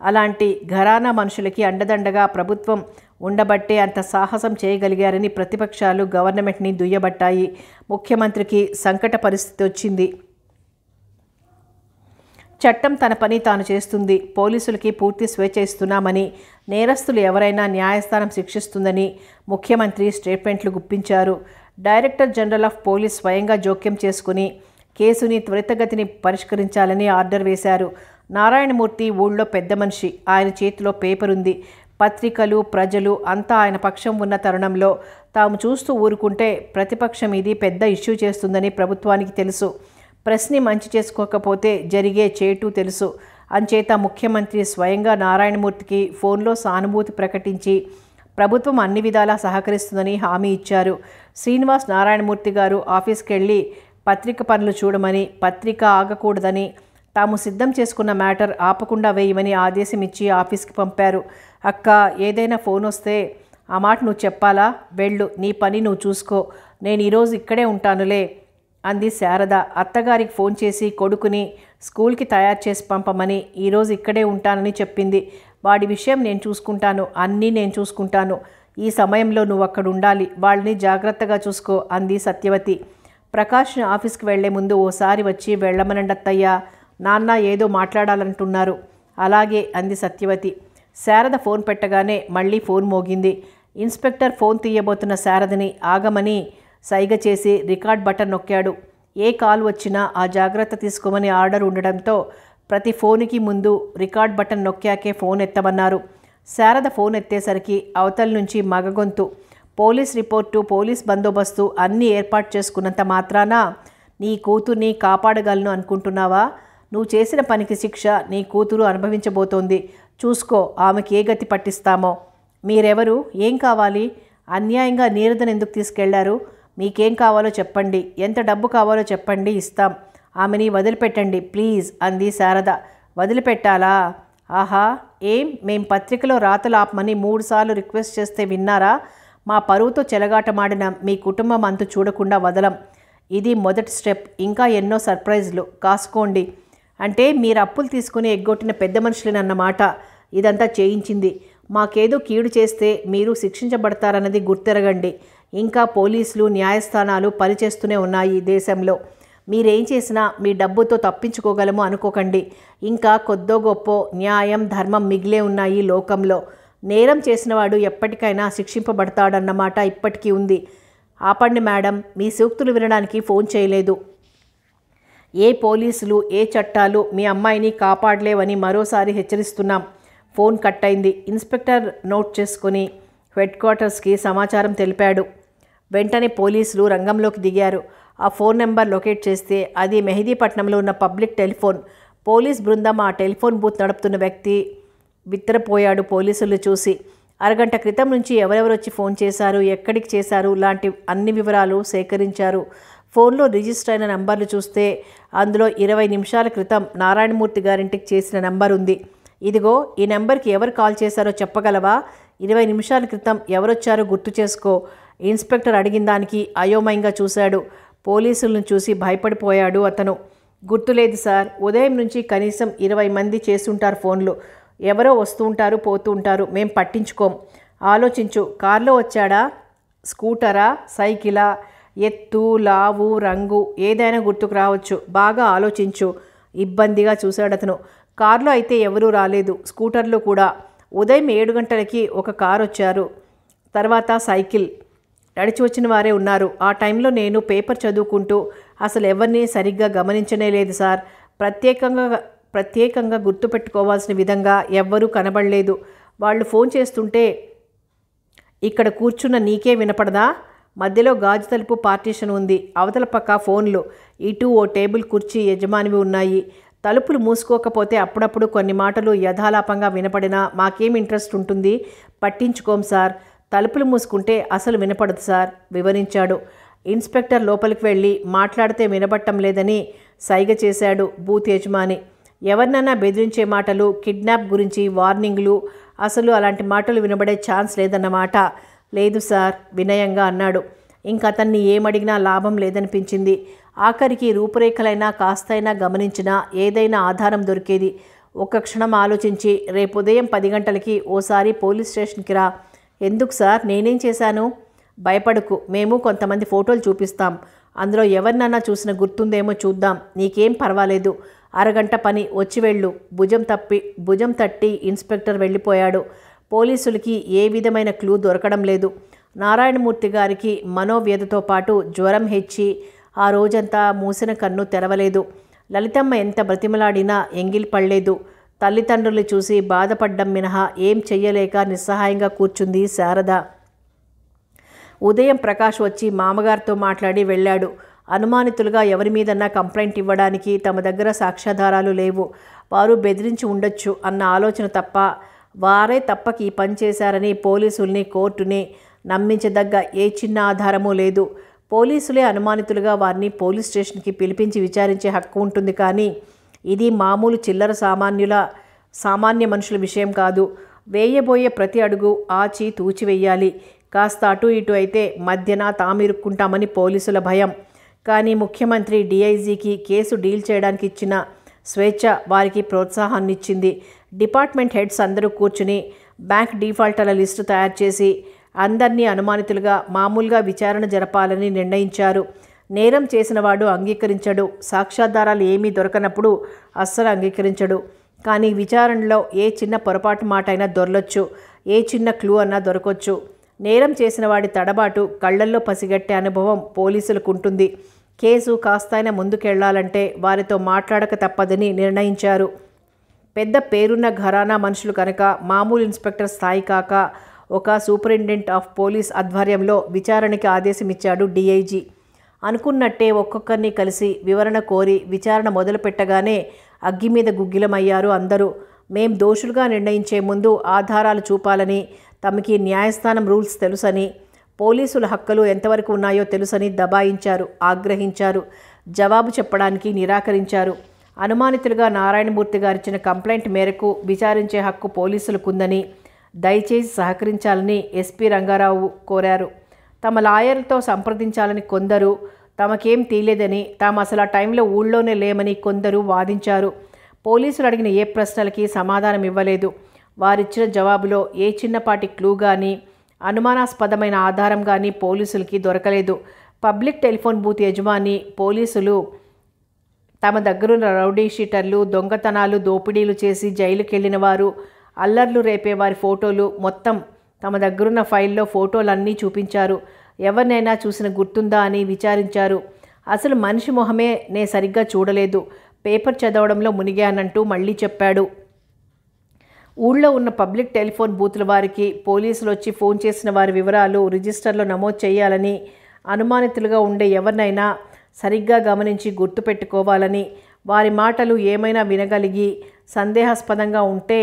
అలాంటి ఘరానా మనుషులకి అండదండగా ప్రభుత్వం ఉండబట్టే అంత సాహసం చేయగలిగారని ప్రతిపక్షాలు గవర్నమెంట్ని దుయ్యబట్టాయి. ముఖ్యమంత్రికి సంకట పరిస్థితి వచ్చింది. చట్టం తన పని తాను చేస్తుంది, పోలీసులకి పూర్తి స్వేచ్ఛ ఇస్తున్నామని, నేరస్తులు ఎవరైనా న్యాయస్థానం శిక్షిస్తుందని ముఖ్యమంత్రి స్టేట్మెంట్లు గుప్పించారు. డైరెక్టర్ జనరల్ ఆఫ్ పోలీస్ స్వయంగా జోక్యం చేసుకుని కేసుని త్వరితగతిని పరిష్కరించాలని ఆర్డర్ వేశారు. నారాయణమూర్తి ఊళ్ళో పెద్ద మనిషి, ఆయన చేతిలో పేపర్ ఉంది. పత్రికలు, ప్రజలు అంతా ఆయన పక్షం ఉన్న తరుణంలో తాము చూస్తూ ఊరుకుంటే ప్రతిపక్షం ఇది పెద్ద ఇష్యూ చేస్తుందని ప్రభుత్వానికి తెలుసు. ప్రెస్ని మంచి చేసుకోకపోతే జరిగే చేటు తెలుసు. అంచేత ముఖ్యమంత్రి స్వయంగా నారాయణమూర్తికి ఫోన్లో సానుభూతి ప్రకటించి ప్రభుత్వం అన్ని విధాలా సహకరిస్తుందని హామీ ఇచ్చారు. శ్రీనివాస్ నారాయణమూర్తి గారు ఆఫీస్కి వెళ్ళి పత్రిక పనులు చూడమని, పత్రిక ఆగకూడదని, తాము సిద్ధం చేసుకున్న మ్యాటర్ ఆపకుండా వేయమని ఆదేశం ఇచ్చి ఆఫీస్కి పంపారు. అక్క, ఏదైనా ఫోన్ వస్తే ఆ మాట నువ్వు చెప్పాలా? వెళ్ళు, నీ పని నువ్వు చూసుకో, నేను ఈరోజు ఇక్కడే ఉంటానులే అంది శారద. అత్తగారికి ఫోన్ చేసి కొడుకుని స్కూల్కి తయారు చేసి పంపమని, ఈరోజు ఇక్కడే ఉంటానని చెప్పింది. వాడి విషయం నేను చూసుకుంటాను, అన్నీ నేను చూసుకుంటాను. ఈ సమయంలో నువ్వు అక్కడ ఉండాలి, వాళ్ళని జాగ్రత్తగా చూసుకో అంది సత్యవతి. ప్రకాష్ని ఆఫీస్కి వెళ్లే ముందు ఓసారి వచ్చి వెళ్ళమనండి అత్తయ్య, నాన్న ఏదో మాట్లాడాలంటున్నారు. అలాగే అంది సత్యవతి. శారద ఫోన్ పెట్టగానే మళ్ళీ ఫోన్ మోగింది. ఇన్స్పెక్టర్ ఫోన్ తీయబోతున్న శారదని ఆగమని సైగ చేసి రికార్డ్ బటన్ నొక్కాడు. ఏ కాల్ వచ్చినా ఆ జాగ్రత్త తీసుకోమని ఆర్డర్ ఉండడంతో ప్రతి ఫోన్కి ముందు రికార్డ్ బటన్ నొక్కాకే ఫోన్ ఎత్తమన్నారు. శారద ఫోన్ ఎత్తేసరికి అవతల నుంచి మగగొంతు, పోలీస్ రిపోర్టు, పోలీస్ బందోబస్తు అన్నీ ఏర్పాటు చేసుకున్నంత మాత్రాన నీ కూతుర్ని కాపాడగలను అనుకుంటున్నావా? నువ్వు చేసిన పనికి శిక్ష నీ కూతురు అనుభవించబోతోంది. చూసుకో, ఆమెకి ఏ గతి పట్టిస్తామో. మీరెవరు? ఏం కావాలి? అన్యాయంగా నీరదను ఎందుకు తీసుకెళ్లారు? మీకేం కావాలో చెప్పండి, ఎంత డబ్బు కావాలో చెప్పండి, ఇస్తాం. ఆమెని వదిలిపెట్టండి ప్లీజ్ అంది శారద. వదిలిపెట్టాలా? ఆహా, ఏం మేం పత్రికలో రాతలు ఆపమని 3 సార్లు రిక్వెస్ట్ చేస్తే విన్నారా? మా పరువుతో చెలగాటమాడిన మీ కుటుంబం అంతు చూడకుండా వదలం. ఇది మొదటి స్టెప్, ఇంకా ఎన్నో సర్ప్రైజ్లు కాసుకోండి. అంటే మీరు అప్పులు తీసుకుని ఎగ్గొట్టిన పెద్ద మనుషులేనన్నమాట ఇదంతా చేయించింది. మాకేదో కీడు చేస్తే మీరు శిక్షించబడతారన్నది గుర్తెరగండి. ఇంకా పోలీసులు న్యాయస్థానాలు పనిచేస్తూనే ఉన్నాయి ఈ దేశంలో. మీరేం చేసినా మీ డబ్బుతో తప్పించుకోగలము అనుకోకండి. ఇంకా కొద్దో గొప్పో న్యాయం ధర్మం మిగిలే ఉన్నాయి లోకంలో. నేరం చేసినవాడు ఎప్పటికైనా శిక్షింపబడతాడన్నమాట ఇప్పటికీ ఉంది. ఆపండి మేడం, మీ సూక్తులు వినడానికి ఫోన్ చేయలేదు. ఏ పోలీసులు ఏ చట్టాలు మీ అమ్మాయిని కాపాడలేవని మరోసారి హెచ్చరిస్తున్నాం. ఫోన్ కట్ అయింది. ఇన్స్పెక్టర్ నోట్ చేసుకుని హెడ్ క్వార్టర్స్కి సమాచారం తెలిపాడు. వెంటనే పోలీసులు రంగంలోకి దిగారు. ఆ ఫోన్ నెంబర్ లొకేట్ చేస్తే అది మెహదీపట్నంలో ఉన్న పబ్లిక్ టెలిఫోన్. పోలీస్ బృందం ఆ టెలిఫోన్ బూత్ నడుపుతున్న వ్యక్తి విత్తరపోయాడు పోలీసులు చూసి. అరగంట క్రితం నుంచి ఎవరెవరు వచ్చి ఫోన్ చేశారు, ఎక్కడికి చేశారు లాంటి అన్ని వివరాలు సేకరించారు. ఫోన్లో రిజిస్టర్ అయిన నంబర్లు చూస్తే అందులో 20 నిమిషాల క్రితం నారాయణమూర్తి గారింటికి చేసిన నంబర్ ఉంది. ఇదిగో ఈ నెంబర్కి ఎవరు కాల్ చేశారో చెప్పగలవా? 20 నిమిషాల క్రితం ఎవరొచ్చారో గుర్తు చేసుకో. ఇన్స్పెక్టర్ అడిగిన దానికి అయోమయంగా చూశాడు. పోలీసులను చూసి భయపడిపోయాడు అతను. గుర్తులేదు సార్, ఉదయం నుంచి కనీసం 20 మంది చేసుంటారు ఫోన్లు. ఎవరో వస్తూ ఉంటారు పోతూ ఉంటారు, మేం పట్టించుకోం. ఆలోచించు, కారులో వచ్చాడా, స్కూటరా, సైకిలా, ఎత్తు లావు రంగు ఏదైనా గుర్తుకు రావచ్చు. బాగా ఆలోచించు. ఇబ్బందిగా చూశాడతను. కారులో అయితే ఎవరూ రాలేదు, స్కూటర్లో కూడా. ఉదయం 7 గంటలకి ఒక కారు వచ్చారు, తర్వాత సైకిల్. నడిచి వచ్చిన వారే ఉన్నారు. ఆ టైంలో నేను పేపర్ చదువుకుంటూ అసలు ఎవరిని సరిగ్గా గమనించనే లేదు సార్. ప్రత్యేకంగా గుర్తుపెట్టుకోవాల్సిన విధంగా ఎవ్వరూ కనబడలేదు. వాళ్ళు ఫోన్ చేస్తుంటే ఇక్కడ కూర్చున్న నీకే వినపడదా? మధ్యలో గాజు తలుపు పార్టీషన్ ఉంది, అవతల పక్క ఫోన్లు, ఇటు ఓ టేబుల్ కుర్చీ యజమానివి ఉన్నాయి. తలుపులు మూసుకోకపోతే అప్పుడప్పుడు కొన్ని మాటలు యథాలాపంగా వినపడినా మాకేం ఇంట్రెస్ట్ ఉంటుంది? పట్టించుకోం సార్. తలుపులు మూసుకుంటే అసలు వినపడదు సార్ వివరించాడు. ఇన్స్పెక్టర్ లోపలికి వెళ్ళి మాట్లాడితే వినబట్టం లేదని సైగ చేశాడు బూత్ యజమాని. ఎవరినైనా బెదిరించే మాటలు, కిడ్నాప్ గురించి వార్నింగ్లు, అసలు అలాంటి మాటలు వినబడే ఛాన్స్ లేదన్నమాట. లేదు సార్ వినయంగా అన్నాడు. ఇంకతన్ని ఏమడిగినా లాభం లేదనిపించింది. ఆఖరికి రూపురేఖలైనా కాస్తైనా గమనించినా ఏదైనా ఆధారం దొరికేది. ఒక్క క్షణం ఆలోచించి రేపు ఉదయం 10 గంటలకి ఓసారి పోలీస్ స్టేషన్కి రా. ఎందుకు సార్, నేనేం చేశాను? భయపడకు, మేము కొంతమంది ఫోటోలు చూపిస్తాం. అందులో ఎవరినన్నా చూసిన గుర్తుందేమో చూద్దాం. నీకేం పర్వాలేదు. అరగంట పని, వచ్చి వెళ్ళు. భుజం తట్టి ఇన్స్పెక్టర్ వెళ్ళిపోయాడు. పోలీసులకి ఏ విధమైన క్లూ దొరకడం లేదు. నారాయణమూర్తి గారికి మనోవ్యధతో పాటు జ్వరం హెచ్చి ఆ రోజంతా మూసిన కన్ను తెరవలేదు. లలితమ్మ ఎంత బ్రతిమలాడినా ఎంగిలి పడలేదు. తల్లిదండ్రులు చూసి బాధపడ్డం మినహా ఏం చెయ్యలేక నిస్సహాయంగా కూర్చుంది శారద. ఉదయం ప్రకాష్ వచ్చి మామగారితో మాట్లాడి వెళ్ళాడు. అనుమానితులుగా ఎవరి మీదన్నా కంప్లైంట్ ఇవ్వడానికి తమ దగ్గర సాక్ష్యాధారాలు లేవు. వారు బెదిరించి ఉండొచ్చు అన్న ఆలోచన తప్ప వారే తప్పక ఈ పని చేశారని పోలీసుల్ని, కోర్టుని నమ్మించదగ్గ ఏ చిన్న ఆధారమూ లేదు. పోలీసులే అనుమానితులుగా వారిని పోలీస్ స్టేషన్కి పిలిపించి విచారించే హక్కు ఉంటుంది. కానీ ఇది మామూలు చిల్లర సామాన్య మనుషుల విషయం కాదు. వేయబోయే ప్రతి అడుగు ఆచి తూచి వెయ్యాలి. కాస్త అటు ఇటు అయితే మధ్యన తామిరుక్కుంటామని పోలీసుల భయం. కానీ ముఖ్యమంత్రి డీఐజీకి కేసు డీల్ చేయడానికి ఇచ్చిన స్వేచ్ఛ వారికి ప్రోత్సాహాన్నిచ్చింది. డిపార్ట్మెంట్ హెడ్స్ అందరూ కూర్చుని బ్యాంక్ డిఫాల్టర్ల లిస్టు తయారు చేసి అందరినీ అనుమానితులుగా మామూలుగా విచారణ జరపాలని నిర్ణయించారు. నేరం చేసినవాడు అంగీకరించడు. సాక్ష్యాధారాలు ఏమీ దొరకనప్పుడు అస్సలు అంగీకరించడు. కానీ విచారణలో ఏ చిన్న పొరపాటు మాట అయినా దొరలొచ్చు, ఏ చిన్న క్లూ అన్నా దొరకొచ్చు. నేరం చేసిన వాడి తడబాటు కళ్లల్లో పసిగట్టే అనుభవం పోలీసులకు ఉంటుంది. కేసు కాస్తైనా ముందుకెళ్లాలంటే వారితో మాట్లాడక తప్పదని నిర్ణయించారు. పెద్ద పేరున్న ఘరానా మనుషులు కనుక మామూలు ఇన్స్పెక్టర్ స్థాయి కాక ఒక సూపరింటెండెంట్ ఆఫ్ పోలీస్ ఆధ్వర్యంలో విచారణకి ఆదేశమిచ్చాడు డీఐజీ. అనుకున్నట్టే ఒక్కొక్కరిని కలిసి వివరణ కోరి విచారణ మొదలుపెట్టగానే అగ్గి మీద గుగ్గిలమయ్యారు అందరూ. మేం దోషులుగా నిర్ణయించే ముందు ఆధారాలు చూపాలని, తమకి న్యాయస్థానం రూల్స్ తెలుసని, పోలీసుల హక్కులు ఎంతవరకు ఉన్నాయో తెలుసని దబాయించారు, ఆగ్రహించారు. జవాబు చెప్పడానికి నిరాకరించారు. అనుమానితులుగా నారాయణమూర్తి గారిచ్చిన కంప్లైంట్ మేరకు విచారించే హక్కు పోలీసులకుందని దయచేసి సహకరించాలని ఎస్పీ రంగారావు కోరారు. తమ లాయర్లతో సంప్రదించాలని కొందరు, తమకేం తీలేదని, తాము అసలు ఆ టైంలో ఊళ్ళోనే లేమని కొందరు వాదించారు. పోలీసులు అడిగిన ఏ ప్రశ్నలకి సమాధానం ఇవ్వలేదు. వారిచ్చిన జవాబులో ఏ చిన్నపాటి క్లూ కానీ అనుమానాస్పదమైన ఆధారం కానీ పోలీసులకి దొరకలేదు. పబ్లిక్ టెలిఫోన్ బూత్ యజమాని, పోలీసులు తమ దగ్గరున్న రౌడీ షీటర్లు, దొంగతనాలు, దోపిడీలు చేసి జైలుకి వెళ్ళిన వారు, అల్లర్లు రేపే వారి ఫోటోలు మొత్తం తమ దగ్గరున్న ఫైల్లో ఫోటోలన్నీ చూపించారు. ఎవరినైనా చూసిన గుర్తుందా అని విచారించారు. అసలు మనిషి మొహమే నే సరిగ్గా చూడలేదు, పేపర్ చదవడంలో మునిగానంటూ మళ్ళీ చెప్పాడు. ఊళ్ళో ఉన్న పబ్లిక్ టెలిఫోన్ బూతుల వారికి పోలీసులు వచ్చి ఫోన్ చేసిన వారి వివరాలు రిజిస్టర్లో నమోదు చేయాలని, అనుమానితులుగా ఉండే ఎవరినైనా సరిగ్గా గమనించి గుర్తుపెట్టుకోవాలని, వారి మాటలు ఏమైనా వినగలిగి సందేహాస్పదంగా ఉంటే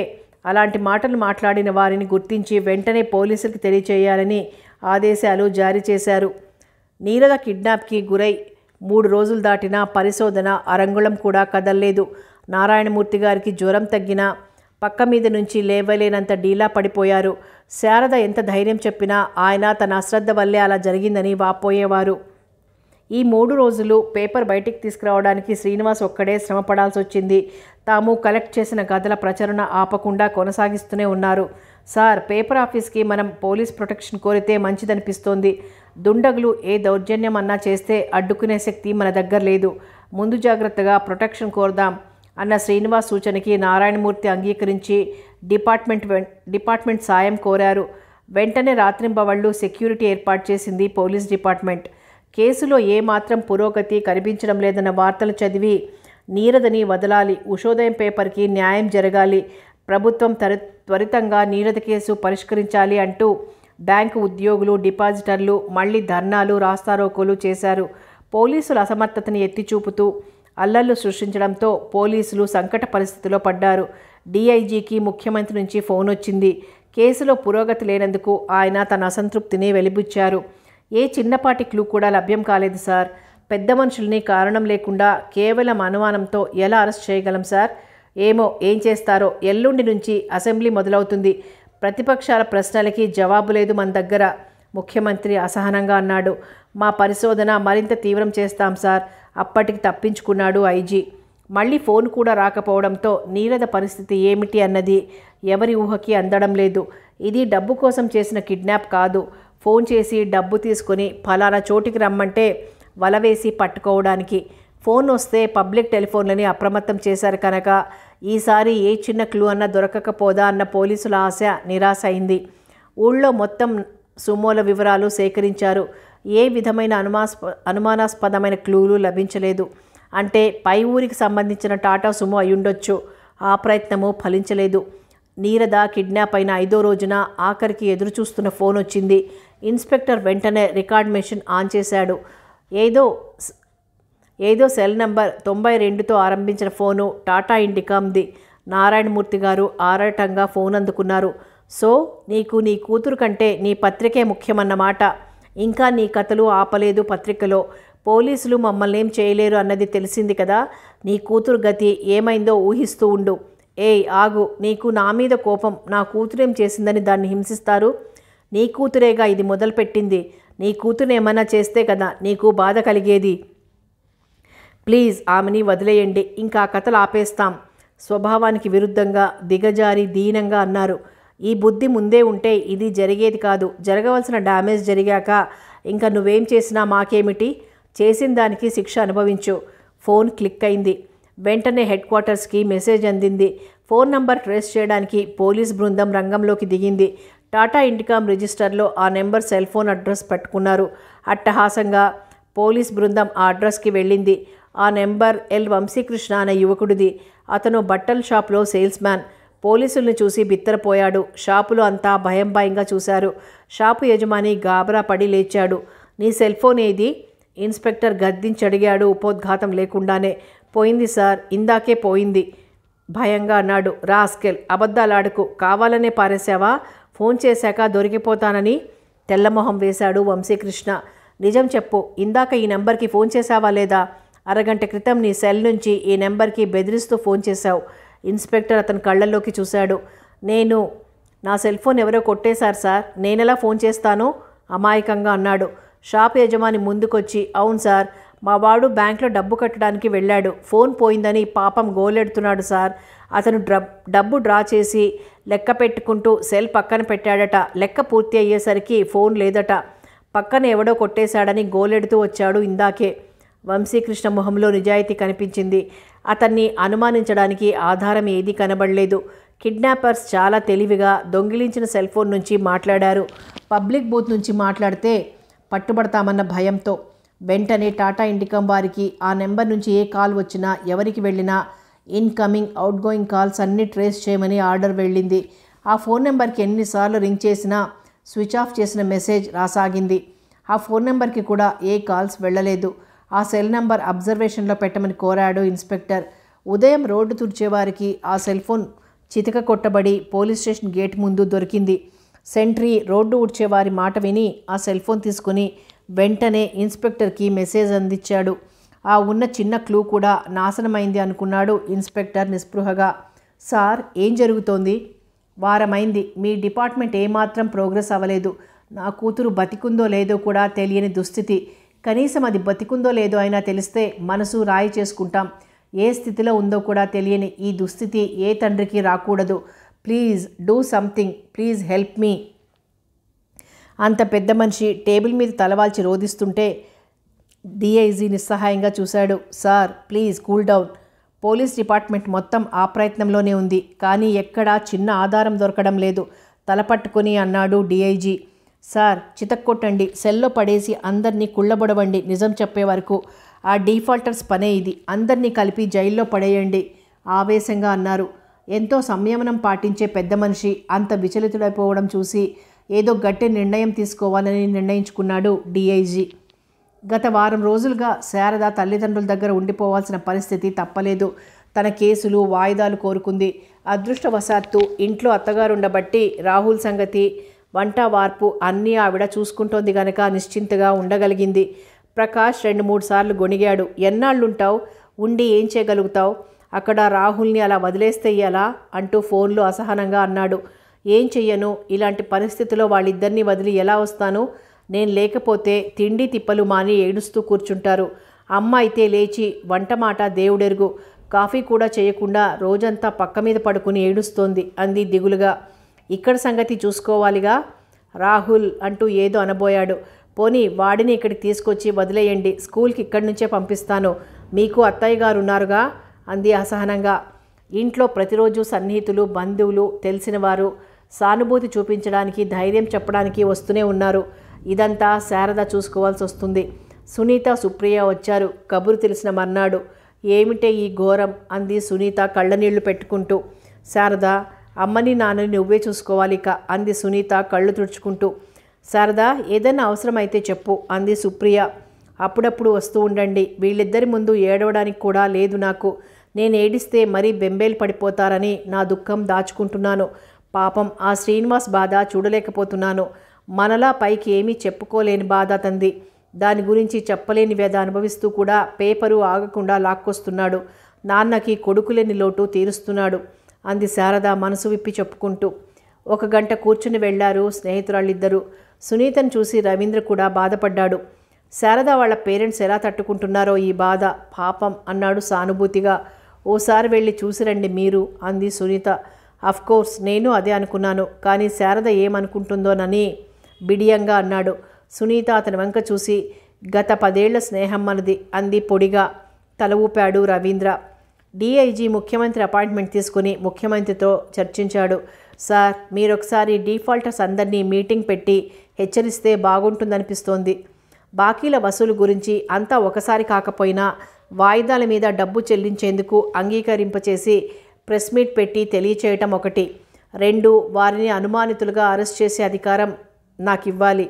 అలాంటి మాటలు మాట్లాడిన వారిని గుర్తించి వెంటనే పోలీసులకు తెలియచేయాలని ఆదేశాలు జారీ చేశారు. నీరద కిడ్నాప్కి గురై 3 రోజులు దాటినా పరిశోధన అరంగుళం కూడా కదల్లేదు. నారాయణమూర్తి గారికి జ్వరం తగ్గినా పక్క మీద నుంచి లేవలేనంత డీలా పడిపోయారు. శారద ఎంత ధైర్యం చెప్పినా ఆయన తన అశ్రద్ధ వల్లే అలా జరిగిందని వాపోయేవారు. ఈ 3 రోజులు పేపర్ బయటికి తీసుకురావడానికి శ్రీనివాస్ ఒక్కడే శ్రమ పడాల్సి వచ్చింది. తాము కలెక్ట్ చేసిన కథల ప్రచురణ ఆపకుండా కొనసాగిస్తూనే ఉన్నారు. సార్, పేపర్ ఆఫీస్కి మనం పోలీస్ ప్రొటెక్షన్ కోరితే మంచిదనిపిస్తోంది. దుండగులు ఏ దౌర్జన్యం అన్నా చేస్తే అడ్డుకునే శక్తి మన దగ్గర లేదు. ముందు జాగ్రత్తగా ప్రొటెక్షన్ కోరదాం అన్న శ్రీనివాస్ సూచనకి నారాయణమూర్తి అంగీకరించి డిపార్ట్మెంట్ సాయం కోరారు. వెంటనే రాత్రింబవళ్లు సెక్యూరిటీ ఏర్పాటు చేసింది పోలీస్ డిపార్ట్మెంట్. కేసులో ఏమాత్రం పురోగతి కనిపించడం లేదన్న వార్తలు చదివి నీరదని వదలాలి, ఉషోదయం పేపర్కి న్యాయం జరగాలి, ప్రభుత్వం త్వరితంగా నీరద కేసు పరిష్కరించాలి అంటూ బ్యాంకు ఉద్యోగులు, డిపాజిటర్లు మళ్లీ ధర్నాలు, రాస్తారోకోలు చేశారు. పోలీసుల అసమర్థతని ఎత్తిచూపుతూ అల్లర్లు సృష్టించడంతో పోలీసులు సంకట పరిస్థితిలో పడ్డారు. డీఐజీకి ముఖ్యమంత్రి నుంచి ఫోన్ వచ్చింది. కేసులో పురోగతి లేనందుకు ఆయన తన అసంతృప్తిని వెలిబుచ్చారు. ఏ చిన్నపాటి క్లూ కూడా లభ్యం కాలేదు సార్. పెద్ద మనుషుల్ని కారణం లేకుండా కేవలం అనుమానంతో ఎలా అరెస్ట్ చేయగలం సార్? ఏమో, ఏం చేస్తారో. ఎల్లుండి నుంచి అసెంబ్లీ మొదలవుతుంది. ప్రతిపక్షాల ప్రశ్నలకి జవాబు లేదు మన దగ్గర, ముఖ్యమంత్రి అసహనంగా అన్నాడు. మా పరిశోధన మరింత తీవ్రం చేస్తాం సార్. అప్పటికి తప్పించుకున్నాడు ఐజీ. మళ్ళీ ఫోన్ కూడా రాకపోవడంతో నీరద పరిస్థితి ఏమిటి అన్నది ఎవరి ఊహకి అందడం లేదు. ఇది డబ్బు కోసం చేసిన కిడ్నాప్ కాదు. ఫోన్ చేసి డబ్బు తీసుకొని ఫలానా చోటికి రమ్మంటే వలవేసి పట్టుకోవడానికి. ఫోన్ వస్తే పబ్లిక్ టెలిఫోన్లని అప్రమత్తం చేశారు కనుక ఈసారి ఏ చిన్న క్లూ అన్న దొరకకపోదా అన్న పోలీసుల ఆశ నిరాశ అయింది. ఊళ్ళో మొత్తం సుమోల వివరాలు సేకరించారు. ఏ విధమైన అనుమానాస్పదమైన క్లూలు లభించలేదు. అంటే పై ఊరికి సంబంధించిన టాటా సుమో అయ్యుండొచ్చు. ఆ ప్రయత్నము ఫలించలేదు. నీరద కిడ్నాప్ అయిన 5వ రోజున ఆఖరికి ఎదురుచూస్తున్న ఫోన్ వచ్చింది. ఇన్స్పెక్టర్ వెంటనే రికార్డ్ మెషిన్ ఆన్ చేశాడు. ఏదో సెల్ నంబర్ 92తో ఆరంభించిన ఫోను టాటా ఇండికామ్ది. నారాయణమూర్తి గారు ఆరాటంగా ఫోన్ అందుకున్నారు. సో, నీకు నీ కూతురు కంటే నీ పత్రికే ముఖ్యమన్నమాట. ఇంకా నీ కథలు ఆపలేదు పత్రికలో. పోలీసులు మమ్మల్ని ఏం చేయలేరు అన్నది తెలిసింది కదా. నీ కూతురు గతి ఏమైందో ఊహిస్తూ ఉండు. ఏయ్ ఆగు, నీకు నా మీద కోపం. నా కూతురేం చేసిందని దాన్ని హింసిస్తారు? నీ కూతురేగా ఇది మొదలుపెట్టింది. నీ కూతురేమన్నా చేస్తే కదా నీకు బాధ కలిగేది. ప్లీజ్ ఆమెని వదిలేయండి, ఇంకా కథలు ఆపేస్తాం. స్వభావానికి విరుద్ధంగా దిగజారి దీనంగా అన్నారు. ఈ బుద్ధి ముందే ఉంటే ఇది జరిగేది కాదు. జరగవలసిన డ్యామేజ్ జరిగాక ఇంకా నువ్వేం చేసినా మాకేమిటి? చేసిన దానికి శిక్ష అనుభవించు. ఫోన్ క్లిక్ అయింది. వెంటనే హెడ్ క్వార్టర్స్కి మెసేజ్ అందింది. ఫోన్ నంబర్ ట్రేస్ చేయడానికి పోలీస్ బృందం రంగంలోకి దిగింది. టాటా ఇండికామ్ రిజిస్టర్లో ఆ నెంబర్ సెల్ ఫోన్ అడ్రస్ పెట్టుకున్నారు. అట్టహాసంగా పోలీస్ బృందం ఆ అడ్రస్కి వెళ్ళింది. ఆ నెంబర్ ఎల్ వంశీకృష్ణ అనే యువకుడిది. అతను బట్టల షాప్లో సేల్స్ మ్యాన్. పోలీసుల్ని చూసి బిత్తరపోయాడు. షాపులో అంతా భయంగా చూశారు. షాపు యజమాని గాబరా పడి లేచాడు. నీ సెల్ ఫోన్ ఏది? ఇన్స్పెక్టర్ గద్దించడిగాడు ఉపోద్ఘాతం లేకుండానే. పోయింది సార్, ఇందాకే పోయింది భయంగా అన్నాడు. రాస్కెల్, అబద్ధాలాడుకు. కావాలనే పారేశావా? ఫోన్ చేశాక దొరికిపోతానని తెల్లమొహం వేశాడు వంశీకృష్ణ. నిజం చెప్పు, ఇందాక ఈ నెంబర్కి ఫోన్ చేశావా లేదా? అరగంట క్రితం నీ సెల్ నుంచి ఈ నెంబర్కి బెదిరిస్తూ ఫోన్ చేశావు. ఇన్స్పెక్టర్ అతని కళ్ళల్లోకి చూశాడు. నా సెల్ ఫోన్ ఎవరో కొట్టేశారు సార్, నేనెలా ఫోన్ చేస్తాను? అమాయకంగా అన్నాడు. షాప్ యజమాని ముందుకొచ్చి, అవును సార్, మా వాడు బ్యాంక్లో డబ్బు కట్టడానికి వెళ్ళాడు. ఫోన్ పోయిందని పాపం గోలెడుతున్నాడు సార్. అతను డబ్బు డ్రా చేసి లెక్క పెట్టుకుంటూ సెల్ పక్కన పెట్టాడట. లెక్క పూర్తి అయ్యేసరికి ఫోన్ లేదట. పక్కన ఎవడో కొట్టేశాడని గోలెడుతూ వచ్చాడు ఇందాకే. వంశీకృష్ణ మొహంలో నిజాయితీ కనిపించింది. అతన్ని అనుమానించడానికి ఆధారం ఏదీ కనబడలేదు. కిడ్నాపర్స్ చాలా తెలివిగా దొంగిలించిన సెల్ ఫోన్ నుంచి మాట్లాడారు. పబ్లిక్ బూత్ నుంచి మాట్లాడితే పట్టుబడతామన్న భయంతో వెంటనే టాటా ఇండికమ్ వారికి ఆ నెంబర్ నుంచి ఏ కాల్ వచ్చినా, ఎవరికి వెళ్ళినా ఇన్కమింగ్ అవుట్ గోయింగ్ కాల్స్ అన్నీ ట్రేస్ చేయమని ఆర్డర్ వెళ్ళింది. ఆ ఫోన్ నెంబర్కి ఎన్నిసార్లు రింగ్ చేసినా స్విచ్ ఆఫ్ చేసిన మెసేజ్ రాసాగింది. ఆ ఫోన్ నెంబర్కి కూడా ఏ కాల్స్ వెళ్ళలేదు. ఆ సెల్ నెంబర్ అబ్జర్వేషన్లో పెట్టమని కోరాడు ఇన్స్పెక్టర్. ఉదయం రోడ్డు తుడిచేవారికి ఆ సెల్ ఫోన్ చితక కొట్టబడి పోలీస్ స్టేషన్ గేట్ ముందు దొరికింది. సెంట్రీ రోడ్డు ఊడ్చేవారి మాట విని ఆ సెల్ ఫోన్ తీసుకుని వెంటనే ఇన్స్పెక్టర్కి మెసేజ్ అందించాడు. ఆ ఉన్న చిన్న క్లూ కూడా నాశనమైంది అనుకున్నాడు ఇన్స్పెక్టర్ నిస్పృహగా. సార్, ఏం జరుగుతోంది? వారమైంది. మీ డిపార్ట్మెంట్ ఏమాత్రం ప్రోగ్రెస్ అవ్వలేదు. నా కూతురు బతికుందో లేదో కూడా తెలియని దుస్థితి. కనీసం అది బతికుందో లేదో అయినా తెలిస్తే మనసు రాయి చేసుకుంటాం. ఏ స్థితిలో ఉందో కూడా తెలియని ఈ దుస్థితి ఏ తండ్రికి రాకూడదు. Please do something. Please help me. అంత పెద్ద మనిషి టేబుల్ మీద తలవాల్చి రోదిస్తుంటే డిఐజీ నిస్సహాయంగా చూశాడు. Sir, please cool down. Police department మొత్తం ఆ ప్రయత్నంలోనే ఉంది. కానీ ఎక్కడా చిన్న ఆధారం దొరకడం లేదు. తలపట్టుకుని అన్నాడు డిఐజీ. సార్, చితక్కొట్టండి, సెల్లో పడేసి అందరినీ కుళ్ళబొడవండి నిజం చెప్పే వరకు. ఆ డీఫాల్టర్స్ పనే ఇది. అందరినీ కలిపి జైల్లో పడేయండి ఆవేశంగా అన్నారు. ఎంతో సంయమనం పాటించే పెద్ద మనిషి అంత విచలితుడైపోవడం చూసి ఏదో గట్టి నిర్ణయం తీసుకోవాలని నిర్ణయించుకున్నాడు డిఐజీ. గత వారం రోజులుగా శారద తల్లిదండ్రుల దగ్గర ఉండిపోవాల్సిన పరిస్థితి తప్పలేదు. తన కేసులు వాయిదాలు కోరుకుంది. అదృష్టవశాత్తు ఇంట్లో అత్తగారుండబట్టి రాహుల్ సంగతి, వంట వార్పు అన్నీ ఆవిడ చూసుకుంటోంది గనక నిశ్చింతగా ఉండగలిగింది. ప్రకాష్ 2-3 సార్లు గొణిగాడు. ఎన్నాళ్ళుంటావు? ఉండి ఏం చేయగలుగుతావు? అక్కడ రాహుల్ని అలా వదిలేస్తే ఎలా అంటూ ఫోన్లో అసహనంగా అన్నాడు. ఏం చెయ్యను, ఇలాంటి పరిస్థితిలో వాళ్ళిద్దరినీ వదిలి ఎలా వస్తాను? నేను లేకపోతే తిండి తిప్పలు మాని ఏడుస్తూ కూర్చుంటారు. అమ్మ అయితే లేచి వంట మాట దేవుడెరుగు, కాఫీ కూడా చేయకుండా రోజంతా పక్క మీద పడుకుని ఏడుస్తోంది అంది దిగులుగా. ఇక్కడ సంగతి చూసుకోవాలిగా. రాహుల్ అంటూ ఏదో అనబోయాడు. పోనీ వాడిని ఇక్కడికి తీసుకొచ్చి వదిలేయండి, స్కూల్కి ఇక్కడి నుంచే పంపిస్తాను. మీకు అత్తయ్య గారు ఉన్నారుగా అంది అసహనంగా. ఇంట్లో ప్రతిరోజు సన్నిహితులు, బంధువులు, తెలిసినవారు సానుభూతి చూపించడానికి, ధైర్యం చెప్పడానికి వస్తూనే ఉన్నారు. ఇదంతా శారద చూసుకోవాల్సి వస్తుంది. సునీత, సుప్రియ వచ్చారు కబురు తెలిసిన మర్నాడు. ఏమిటే ఈ ఘోరం అంది సునీత కళ్ళనీళ్లు పెట్టుకుంటూ. శారద, అమ్మని నాన్నని నువ్వే చూసుకోవాలిక అంది సునీత కళ్ళు తుడుచుకుంటూ. శారద, ఏదైనా అవసరమైతే చెప్పు అంది సుప్రియ. అప్పుడప్పుడు వస్తూ ఉండండి. వీళ్ళిద్దరి ముందు ఏడవడానికి కూడా లేదు నాకు. నేను ఏడిస్తే మరీ బెంబేలు పడిపోతారని నా దుఃఖం దాచుకుంటున్నాను. పాపం ఆ శ్రీనివాస్ బాధ చూడలేకపోతున్నాను. మనలా పైకి ఏమీ చెప్పుకోలేని బాధ తంది. దాని గురించి చెప్పలేని వ్యధ అనుభవిస్తూ కూడా పేపరు ఆగకుండా లాక్కొస్తున్నాడు. నాన్నకి కొడుకులేని లోటు తీరుస్తున్నాడు అంది శారద మనసు విప్పి చెప్పుకుంటూ. 1 గంట కూర్చుని వెళ్లారు స్నేహితురాళ్ళిద్దరూ. సునీతను చూసి రవీంద్ర కూడా బాధపడ్డాడు. శారద వాళ్ళ పేరెంట్స్ ఎలా తట్టుకుంటున్నారో ఈ బాధ, పాపం అన్నాడు సానుభూతిగా. ఓసారి వెళ్ళి చూసిరండి మీరు అంది సునీత. అఫ్కోర్స్ నేను అదే అనుకున్నాను, కానీ శారద ఏమనుకుంటుందోనని బిడియంగా అన్నాడు. సునీత అతని వంక చూసి, గత 10 ఏళ్ల స్నేహం మనది అంది పొడిగా. తల ఊపాడు రవీంద్ర. డిఐజీ ముఖ్యమంత్రి అపాయింట్మెంట్ తీసుకుని ముఖ్యమంత్రితో చర్చించాడు. సార్, మీరొకసారి డీఫాల్టర్స్ అందరినీ మీటింగ్ పెట్టి హెచ్చరిస్తే బాగుంటుందనిపిస్తోంది. బాకీల వసూలు గురించి అంతా ఒకసారి కాకపోయినా వాయిదాల మీద డబ్బు చెల్లించేందుకు అంగీకరింపచేసి ప్రెస్ మీట్ పెట్టి తెలియచేయటం ఒకటి. 2, వారిని అనుమానితులుగా అరెస్ట్ చేసే అధికారం నాకు ఇవ్వాలి.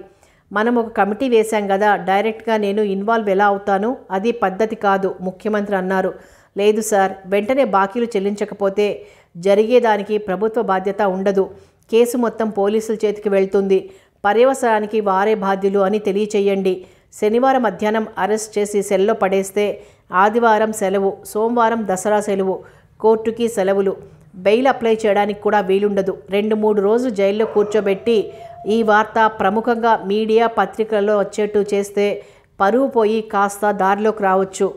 మనం ఒక కమిటీ వేశాం కదా, డైరెక్ట్గా నేను ఇన్వాల్వ్ ఎలా అవుతాను? అది పద్ధతి కాదు ముఖ్యమంత్రి అన్నారు. లేదు సార్, వెంటనే బాకీలు చెల్లించకపోతే జరిగేదానికి ప్రభుత్వ బాధ్యత ఉండదు. కేసు మొత్తం పోలీసుల చేతికి వెళ్తుంది. పర్యవసానానికి వారే బాధ్యులు అని తెలియచేయండి. శనివారం మధ్యాహ్నం అరెస్ట్ చేసి సెల్లో పడేస్తే ఆదివారం సెలవు, సోమవారం దసరా సెలవు, కోర్టుకి సెలవులు. బెయిల్ అప్లై చేయడానికి కూడా వీలుండదు. 2-3 రోజులు జైల్లో కూర్చోబెట్టి ఈ వార్త ప్రముఖంగా మీడియా పత్రికల్లో వచ్చేట్టు చేస్తే పరువు పోయి కాస్త దారిలోకి రావచ్చు.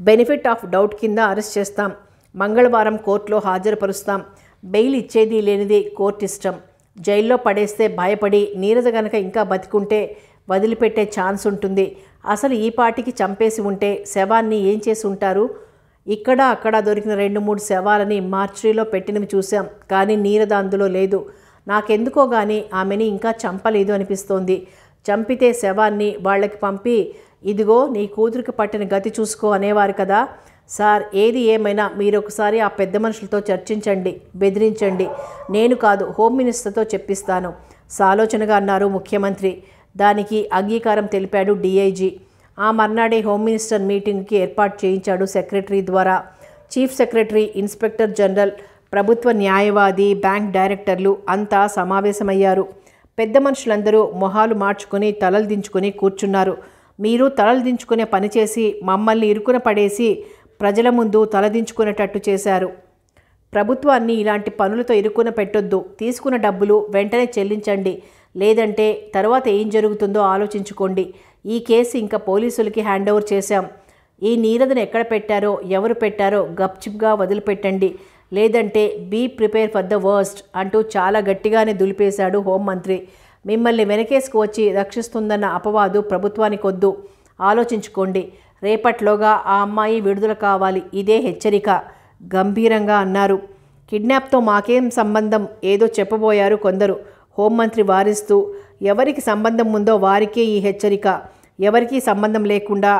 బెనిఫిట్ ఆఫ్ డౌట్ కింద అరెస్ట్ చేస్తాం. మంగళవారం కోర్టులో హాజరుపరుస్తాం. బెయిల్ ఇచ్చేది లేనిది కోర్టు ఇష్టం. జైల్లో పడేస్తే భయపడి నీరజ గనక ఇంకా బతికుంటే వదిలిపెట్టే ఛాన్స్ ఉంటుంది. అసలు ఈ పాటికి చంపేసి ఉంటే శవాన్ని ఏం చేసి ఉంటారు? ఇక్కడ అక్కడ దొరికిన 2-3 శవాలని మార్చురీలో పెట్టినవి చూశాం, కానీ నీరద అందులో లేదు. నాకెందుకో కానీ ఆమెని ఇంకా చంపలేదు అనిపిస్తోంది. చంపితే శవాన్ని వాళ్ళకి పంపి ఇదిగో నీ కూతురికి పట్టిన గతి చూసుకో అనేవారు కదా. సార్, ఏది ఏమైనా మీరొకసారి ఆ పెద్ద మనుషులతో చర్చించండి, బెదిరించండి. నేను కాదు, హోమ్ మినిస్టర్తో చెప్పిస్తాను సాలోచనగా అన్నారు ముఖ్యమంత్రి. దానికి అంగీకారం తెలిపాడు డీఐజీ. ఆ మర్నాడే హోమ్ మినిస్టర్ మీటింగ్కి ఏర్పాటు చేయించాడు సెక్రటరీ ద్వారా. చీఫ్ సెక్రటరీ, ఇన్స్పెక్టర్ జనరల్, ప్రభుత్వ న్యాయవాది, బ్యాంక్ డైరెక్టర్లు అంతా సమావేశమయ్యారు. పెద్ద మనుషులందరూ మొహాలు మార్చుకొని తలలు దించుకొని కూర్చున్నారు. మీరు తలలు దించుకునే పనిచేసి మమ్మల్ని ఇరుకున పడేసి ప్రజల ముందు తలదించుకునేటట్టు చేశారు. ప్రభుత్వాన్ని ఇలాంటి పనులతో ఇరుకున పెట్టొద్దు. తీసుకున్న డబ్బులు వెంటనే చెల్లించండి, లేదంటే తర్వాత ఏం జరుగుతుందో ఆలోచించుకోండి. ఈ కేసు ఇంకా పోలీసులకి హ్యాండ్ ఓవర్ చేశాం. ఈ నీరదను ఎక్కడ పెట్టారో, ఎవరు పెట్టారో గప్చిప్గా వదిలిపెట్టండి, లేదంటే be prepare for the worst అంటూ చాలా గట్టిగానే దులిపేశాడు హోంమంత్రి. మిమ్మల్ని వెనకేసుకు వచ్చి రక్షిస్తుందన్న అపవాదు ప్రభుత్వానికి వద్దు. ఆలోచించుకోండి. రేపట్లోగా ఆ అమ్మాయి విడుదల కావాలి. ఇదే హెచ్చరిక గంభీరంగా అన్నారు. కిడ్నాప్తో మాకేం సంబంధం ఏదో చెప్పబోయారు కొందరు. హోంమంత్రి వారిస్తూ, ఎవరికి సంబంధం ఉందో వారికే ఈ హెచ్చరిక. ఎవరికీ సంబంధం లేకుండా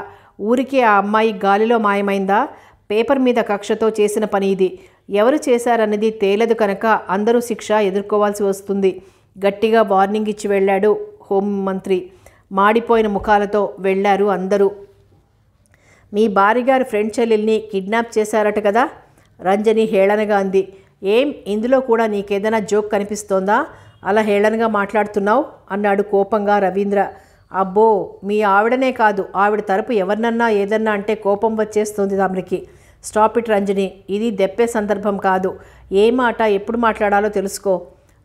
ఊరికే ఆ అమ్మాయి గాలిలో మాయమైందా? పేపర్ మీద కక్షతో చేసిన పని ఇది. ఎవరు చేశారన్నది తేలదు కనుక అందరూ శిక్ష ఎదుర్కోవాల్సి వస్తుంది. గట్టిగా వార్నింగ్ ఇచ్చి వెళ్ళాడు హోంమంత్రి. మాడిపోయిన ముఖాలతో వెళ్ళారు అందరూ. మీ భార్యగారి ఫ్రెండ్ చెల్లెల్ని కిడ్నాప్ చేశారట కదా? రంజని హేళనగా అంది. ఏం, ఇందులో కూడా నీకేదైనా జోక్ కనిపిస్తోందా? అలా హేళనగా మాట్లాడుతున్నావు అన్నాడు కోపంగా రవీంద్ర. అబ్బో, మీ ఆవిడనే కాదు, ఆవిడ తరపు ఎవరినన్నా ఏదన్నా అంటే కోపం వచ్చేస్తుంది తమరికి. స్టాప్ ఇట్ రంజని, ఇది దెప్పే సందర్భం కాదు. ఏ మాట ఎప్పుడు మాట్లాడాలో తెలుసుకో.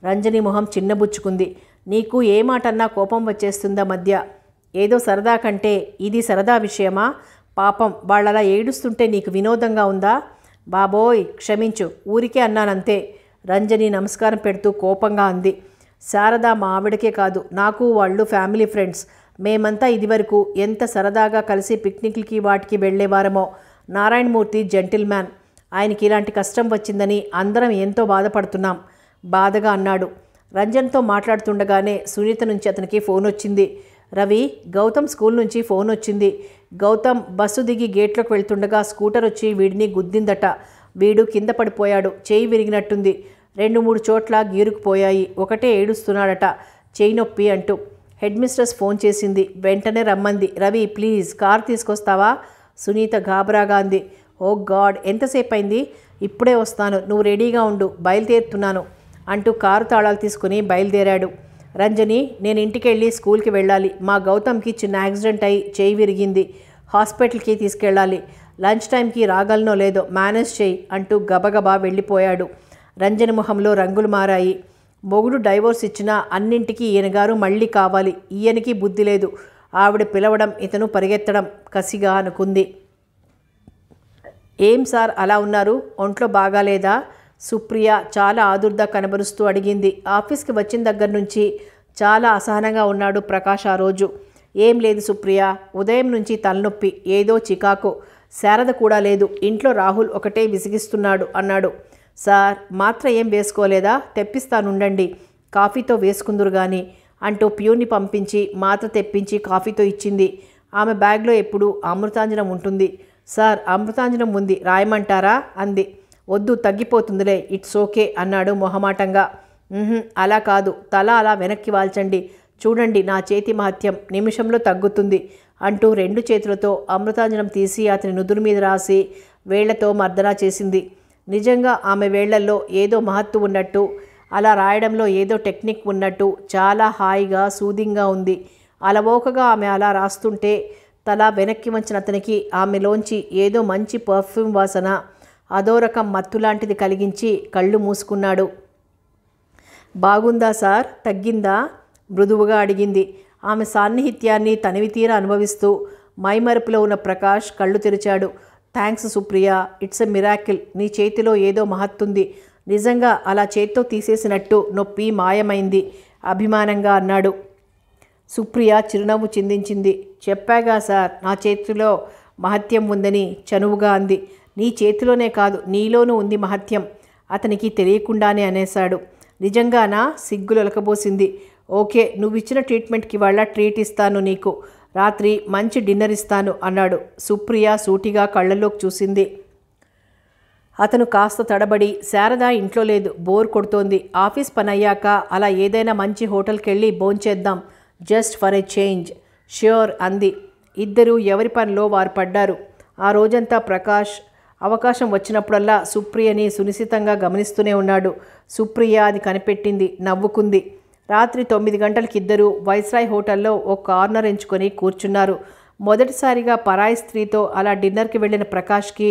రంజని మొహం చిన్నబుచ్చుకుంది. నీకు ఏ మాట అన్నా కోపం వచ్చేస్తుందా మధ్య? ఏదో సరదా కంటే ఇది సరదా విషయమా? పాపం వాళ్ళలా ఏడుస్తుంటే నీకు వినోదంగా ఉందా? బాబోయ్ క్షమించు, ఊరికే అన్నానంతే. రంజని నమస్కారం పెడుతూ కోపంగా అంది. శారద మా ఆవిడకే కాదు, నాకు వాళ్ళు ఫ్యామిలీ ఫ్రెండ్స్. మేమంతా ఇదివరకు ఎంత సరదాగా కలిసి పిక్నిక్లకి వాటికి వెళ్ళేవారమో. నారాయణమూర్తి జెంటిల్మ్యాన్, ఆయనకి ఇలాంటి కష్టం వచ్చిందని అందరం ఎంతో బాధపడుతున్నాం బాధగా అన్నాడు. రంజన్తో మాట్లాడుతుండగానే సునీత నుంచి అతనికి ఫోన్ వచ్చింది. రవి, గౌతమ్ స్కూల్ నుంచి ఫోన్ వచ్చింది. గౌతమ్ బస్సు దిగి గేట్లోకి వెళ్తుండగా స్కూటర్ వచ్చి వీడిని గుద్దిందట. వీడు కింద పడిపోయాడు. చేయి విరిగినట్టుంది. 2-3 చోట్ల గీరుకుపోయాయి. ఒకటే ఏడుస్తున్నాడట, చేయి నొప్పి అంటూ. హెడ్ మిస్ట్రెస్ ఫోన్ చేసింది. వెంటనే రమ్మంది. రవి ప్లీజ్ కార్ తీసుకొస్తావా? సునీత గాబరాగా అంది. ఓ గాడ్, ఎంతసేపు అయింది? ఇప్పుడే వస్తాను, నువ్వు రెడీగా ఉండు, బయలుదేరుతున్నాను అంటూ కారు తాళాలు తీసుకుని బయలుదేరాడు. రంజని, నేను ఇంటికి వెళ్ళి స్కూల్కి వెళ్ళాలి. మా గౌతమ్కి చిన్న యాక్సిడెంట్ అయి చేయి విరిగింది. హాస్పిటల్కి తీసుకెళ్ళాలి. లంచ్ టైంకి రాగలనో లేదో మేనేజ్ చేయి అంటూ గబగబా వెళ్ళిపోయాడు. రంజని మొహంలో రంగులు మారాయి. మొగుడు డైవోర్స్ ఇచ్చినా అన్నింటికీ ఈయనగారు మళ్ళీ కావాలి. ఈయనకి బుద్ధి లేదు. ఆవిడ పిలవడం, ఇతను పరిగెత్తడం కసిగా అనుకుంది. ఏం సార్ అలా ఉన్నారు? ఒంట్లో బాగాలేదా? సుప్రియ చాలా ఆదుర్దా కనబరుస్తూ అడిగింది. ఆఫీస్కి వచ్చిన దగ్గర నుంచి చాలా అసహనంగా ఉన్నాడు ప్రకాష్ ఆ రోజు. ఏం లేదు సుప్రియ, ఉదయం నుంచి తలనొప్పి, ఏదో చికాకు. శారద కూడా లేదు. ఇంట్లో రాహుల్ ఒకటే విసిగిస్తున్నాడు అన్నాడు. సార్, మాత్ర ఏం వేసుకోలేదా? తెప్పిస్తానుండండి, కాఫీతో వేసుకుందురు గాని అంటూ ప్యూర్ని పంపించి మాత్ర తెప్పించి కాఫీతో ఇచ్చింది. ఆమె బ్యాగ్లో ఎప్పుడు అమృతాంజనం ఉంటుంది. సార్, అమృతాంజనం ఉంది, రాయమంటారా అంది. వద్దు, తగ్గిపోతుందిలే, ఇట్స్ ఓకే అన్నాడు మొహమాటంగా. అలా కాదు, తల అలా వెనక్కి వాల్చండి, చూడండి నా చేతి మహత్యం, నిమిషంలో తగ్గుతుంది అంటూ 2 చేతులతో అమృతాంజనం తీసి అతని నుదురు మీద రాసి వేళ్లతో మర్దనా చేసింది. నిజంగా ఆమె వేళ్లల్లో ఏదో మహత్తు ఉన్నట్టు, అలా రాయడంలో ఏదో టెక్నిక్ ఉన్నట్టు చాలా హాయిగా సూదింగ్గా ఉంది. అలవోకగా ఆమె అలా రాస్తుంటే తల వెనక్కి వంచిన అతనికి ఆమెలోంచి ఏదో మంచి పర్ఫ్యూమ్ వాసన, అదో రకం మత్తులాంటిది కలిగించి కళ్ళు మూసుకున్నాడు. బాగుందా సార్? తగ్గిందా? మృదువుగా అడిగింది. ఆమె సాన్నిహిత్యాన్ని తనివితీర అనుభవిస్తూ మైమరుపులో ఉన్న ప్రకాష్ కళ్ళు తెరిచాడు. Thanks Supriya, it's a miracle. నీ చేతిలో ఏదో మహత్తుంది. నిజంగా అలా చేత్తో తీసేసినట్టు నొప్పి మాయమైంది అభిమానంగా అన్నాడు. సుప్రియ చిరునవ్వు చిందించింది. చెప్పాగా సార్, నా చేతిలో మహత్యం ఉందని చనువుగా అంది. నీ చేతిలోనే కాదు, నీలోనూ ఉంది మహత్యం. అతనికి తెలియకుండానే అనేశాడు. నిజంగానా? సిగ్గులొలకబోసింది. ఓకే, నువ్విచ్చిన ట్రీట్మెంట్కి వాళ్ళ ట్రీట్ ఇస్తాను నీకు. రాత్రి మంచి డిన్నర్ ఇస్తాను అన్నాడు. సుప్రియ సూటిగా కళ్ళల్లోకి చూసింది. అతను కాస్త తడబడి, శారద ఇంట్లో లేదు, బోర్ కొడుతోంది. ఆఫీస్ పని అయ్యాక అలా ఏదైనా మంచి హోటల్కి వెళ్ళి భోంచేద్దాం, just for a change. Sure అంది. ఇద్దరూ ఎవరి పనిలో వారు పడ్డారు. ఆ రోజంతా ప్రకాష్ అవకాశం వచ్చినప్పుడల్లా సుప్రియని సునిశితంగా గమనిస్తూనే ఉన్నాడు. సుప్రియ అది కనిపెట్టింది, నవ్వుకుంది. రాత్రి 9 గంటలకి ఇద్దరూ వైస్రాయ్ హోటల్లో ఓ కార్నర్ ఎంచుకొని కూర్చున్నారు. మొదటిసారిగా పరాయి స్త్రీతో అలా డిన్నర్కి వెళ్ళిన ప్రకాష్కి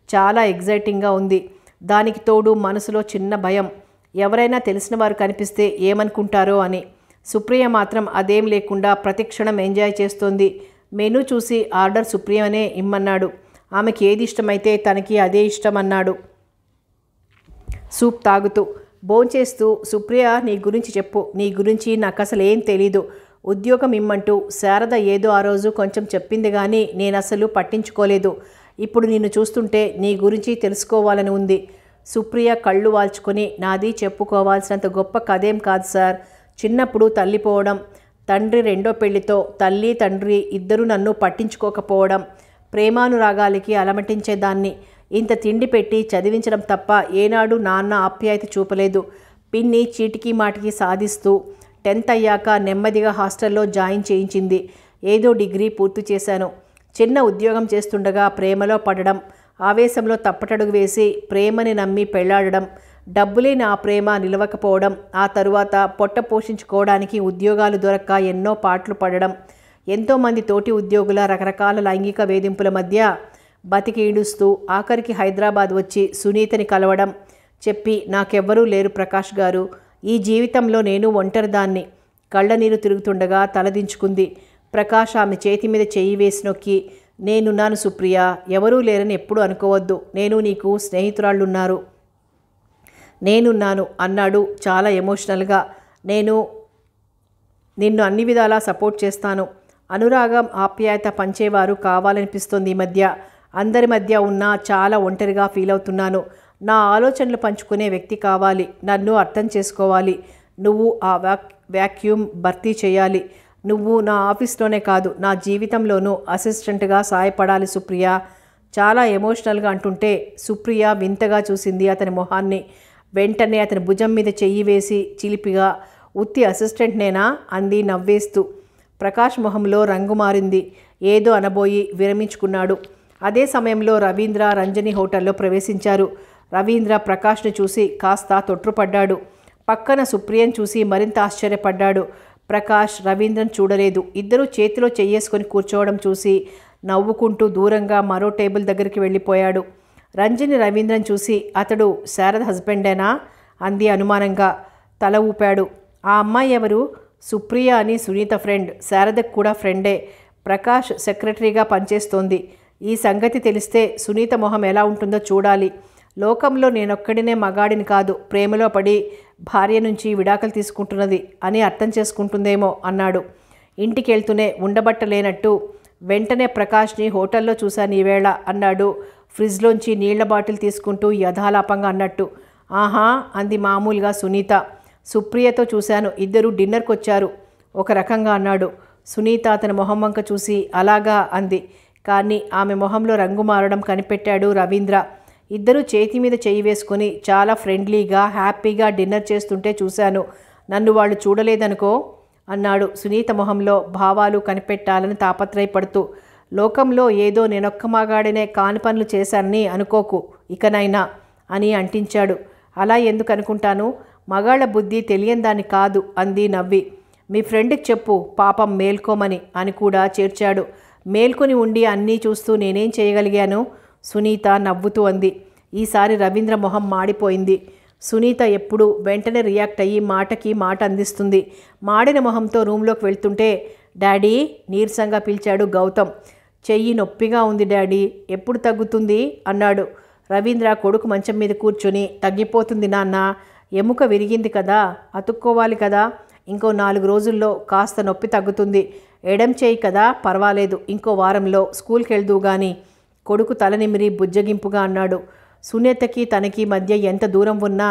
చాలా ఎగ్జైటింగ్గా ఉంది. దానికి తోడు మనసులో చిన్న భయం, ఎవరైనా తెలిసిన వారు కనిపిస్తే ఏమనుకుంటారో అని. సుప్రియ మాత్రం అదేం లేకుండా ప్రతిక్షణం ఎంజాయ్ చేస్తోంది. మెనూ చూసి ఆర్డర్ సుప్రియనే ఇమ్మన్నాడు. ఆమెకి ఏది ఇష్టమైతే తనకి అదే ఇష్టమన్నాడు సూప్ తాగుతూ. భోంచేస్తూ, సుప్రియ నీ గురించి చెప్పు. నీ గురించి నాకు అసలు ఏం తెలీదు. ఉద్యోగం ఇమ్మంటూ శారద ఏదో ఆ రోజు కొంచెం చెప్పింది కానీ నేను అసలు పట్టించుకోలేదు. ఇప్పుడు నిన్ను చూస్తుంటే నీ గురించి తెలుసుకోవాలని ఉంది. సుప్రియ కళ్ళు వాల్చుకొని, నాది చెప్పుకోవాల్సినంత గొప్ప కథేం కాదు సార్. చిన్నప్పుడు తల్లిపోవడం, తండ్రి రెండో పెళ్లితో తల్లి తండ్రి ఇద్దరూ నన్ను పట్టించుకోకపోవడం, ప్రేమానురాగాలకి అలమటించేదాన్ని. ఇంత తిండి పెట్టి చదివించడం తప్ప ఏనాడు నాన్న ఆప్యాయత చూపలేదు. పిన్ని చీటికి మాటికి సాధిస్తూ 10th అయ్యాక నెమ్మదిగా హాస్టల్లో జాయిన్ చేయించింది. ఏదో డిగ్రీ పూర్తి చేశాను. చిన్న ఉద్యోగం చేస్తుండగా ప్రేమలో పడడం, ఆవేశంలో తప్పటడుగు వేసి ప్రేమని నమ్మి పెళ్లాడడం, డబ్బులే నా ప్రేమ నిలవకపోవడం, ఆ తరువాత పొట్ట పోషించుకోవడానికి ఉద్యోగాలు దొరక్క ఎన్నో పాటలు పడడం, ఎంతోమంది తోటి ఉద్యోగుల రకరకాల లైంగిక వేధింపుల మధ్య బతికి ఈడుస్తూ ఆఖరికి హైదరాబాద్ వచ్చి సునీతని కలవడం. చెప్పి, నాకెవ్వరూ లేరు ప్రకాష్ గారు, ఈ జీవితంలో నేను ఒంటరిదాన్ని. కళ్ళనీరు తిరుగుతుండగా తలదించుకుంది. ప్రకాష్ ఆమె చేతి మీద చెయ్యి వేసి నొక్కి, నేనున్నాను సుప్రియ, ఎవరూ లేరని ఎప్పుడు అనుకోవద్దు. నేను నీకు స్నేహితురాళ్ళున్నారు. నేనున్నాను అన్నాడు చాలా ఎమోషనల్గా. నేను నిన్ను అన్ని విధాలా సపోర్ట్ చేస్తాను. అనురాగం ఆప్యాయత పంచేవారు కావాలనిపిస్తుంది ఈ మధ్య. అందరి మధ్య ఉన్నా చాలా ఒంటరిగా ఫీల్ అవుతున్నాను. నా ఆలోచనలు పంచుకునే వ్యక్తి కావాలి. నన్ను అర్థం చేసుకోవాలి. నువ్వు ఆ వ్యాక్యూమ్ భర్తీ చేయాలి. నువ్వు నా ఆఫీస్లోనే కాదు, నా జీవితంలోనూ అసిస్టెంట్గా సాయపడాలి సుప్రియ. చాలా ఎమోషనల్గా అంటుంటే సుప్రియ వింతగా చూసింది అతని మొహాన్ని. వెంటనే అతని భుజం మీద చెయ్యి వేసి చిలిపిగా, ఉత్తి అసిస్టెంట్నేనా అంది నవ్వేస్తూ. ప్రకాష్ మొహంలో రంగు మారింది. ఏదో అనబోయి విరమించుకున్నాడు. అదే సమయంలో రవీంద్ర రంజని హోటల్లో ప్రవేశించారు. రవీంద్ర ప్రకాష్ని చూసి కాస్త తొట్రుపడ్డాడు. పక్కన సుప్రియను చూసి మరింత ఆశ్చర్యపడ్డాడు. ప్రకాష్ రవీంద్రను చూడలేదు. ఇద్దరూ చేతిలో చెయ్యేసుకొని కూర్చోవడం చూసి నవ్వుకుంటూ దూరంగా మరో టేబుల్ దగ్గరికి వెళ్ళిపోయాడు. రంజని రవీంద్రను చూసి, అతడు శారద హస్బెండేనా అంది అనుమానంగా. తల ఊపాడు. ఆ అమ్మాయి ఎవరు? సుప్రియ అని సునీత ఫ్రెండ్. శారదకు కూడా ఫ్రెండే. ప్రకాష్ సెక్రటరీగా పనిచేస్తోంది. ఈ సంగతి తెలిస్తే సునీత మొహం ఎలా ఉంటుందో చూడాలి. లోకంలో నేనొక్కడినే మగాడిని కాదు, ప్రేమలో పడి భార్య నుంచి విడాకులు తీసుకుంటున్నది అని అర్థం చేసుకుంటుందేమో అన్నాడు. ఇంటికి వెళ్తూనే ఉండబట్టలేనట్టు, వెంటనే ప్రకాష్ని హోటల్లో చూశాను ఈవేళ అన్నాడు ఫ్రిడ్జ్లోంచి నీళ్ల బాటిల్ తీసుకుంటూ యథాలాపంగా అన్నట్టు. ఆహా అంది మామూలుగా సునీత. సుప్రియతో చూశాను, ఇద్దరు డిన్నర్కి వచ్చారు ఒక రకంగా అన్నాడు. సునీత అతని మొహం వంక చూసి అలాగా అంది. కానీ ఆమె మొహంలో రంగు మారడం కనిపెట్టాడు రవీంద్ర. ఇద్దరూ చేతి మీద చెయ్యి వేసుకొని చాలా ఫ్రెండ్లీగా హ్యాపీగా డిన్నర్ చేస్తుంటే చూశాను. నన్ను వాళ్ళు చూడలేదనుకో అన్నాడు సునీత మొహంలో భావాలు కనిపెట్టాలని తాపత్రయపడుతూ. లోకంలో ఏదో నేనొక్క మగాడినే కాని పనులు చేశానని అనుకోకు ఇకనైనా అని అంటించాడు. అలా ఎందుకు అనుకుంటాను, మగాళ్ళ బుద్ధి తెలియని దాన్ని కాదు అంది నవ్వి. మీ ఫ్రెండ్కి చెప్పు పాపం మేల్కోమని అని కూడా చేర్చాడు. మేల్కొని ఉండి అన్నీ చూస్తూ నేనేం చేయగలిగాను? సునీత నవ్వుతూ అంది. ఈసారి రవీంద్ర మొహం మాడిపోయింది. సునీత ఎప్పుడు వెంటనే రియాక్ట్ అయ్యి మాటకి మాట అందిస్తుంది. మాడిన మొహంతో రూమ్లోకి వెళ్తుంటే డాడీ నీరసంగా పిలిచాడు గౌతమ్. చెయ్యి నొప్పిగా ఉంది డాడీ, ఎప్పుడు తగ్గుతుంది అన్నాడు. రవీంద్ర కొడుకు మంచం మీద కూర్చొని తగ్గిపోతుంది నాన్న, ఎముక విరిగింది కదా, అతుక్కోవాలి కదా, ఇంకో 4 రోజుల్లో కాస్త నొప్పి తగ్గుతుంది. ఎడం చేయి కదా, పర్వాలేదు, ఇంకో వారంలో స్కూల్కి వెళ్దూ గాని కొడుకు తలనిమిరి బుజ్జగింపుగా అన్నాడు. సునీతకి తనకి మధ్య ఎంత దూరం ఉన్నా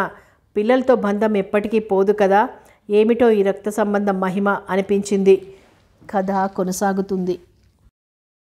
పిల్లలతో బంధం ఎప్పటికీ పోదు కదా. ఏమిటో ఈ రక్త సంబంధం మహిమ అనిపించింది. కథ కొనసాగుతుంది.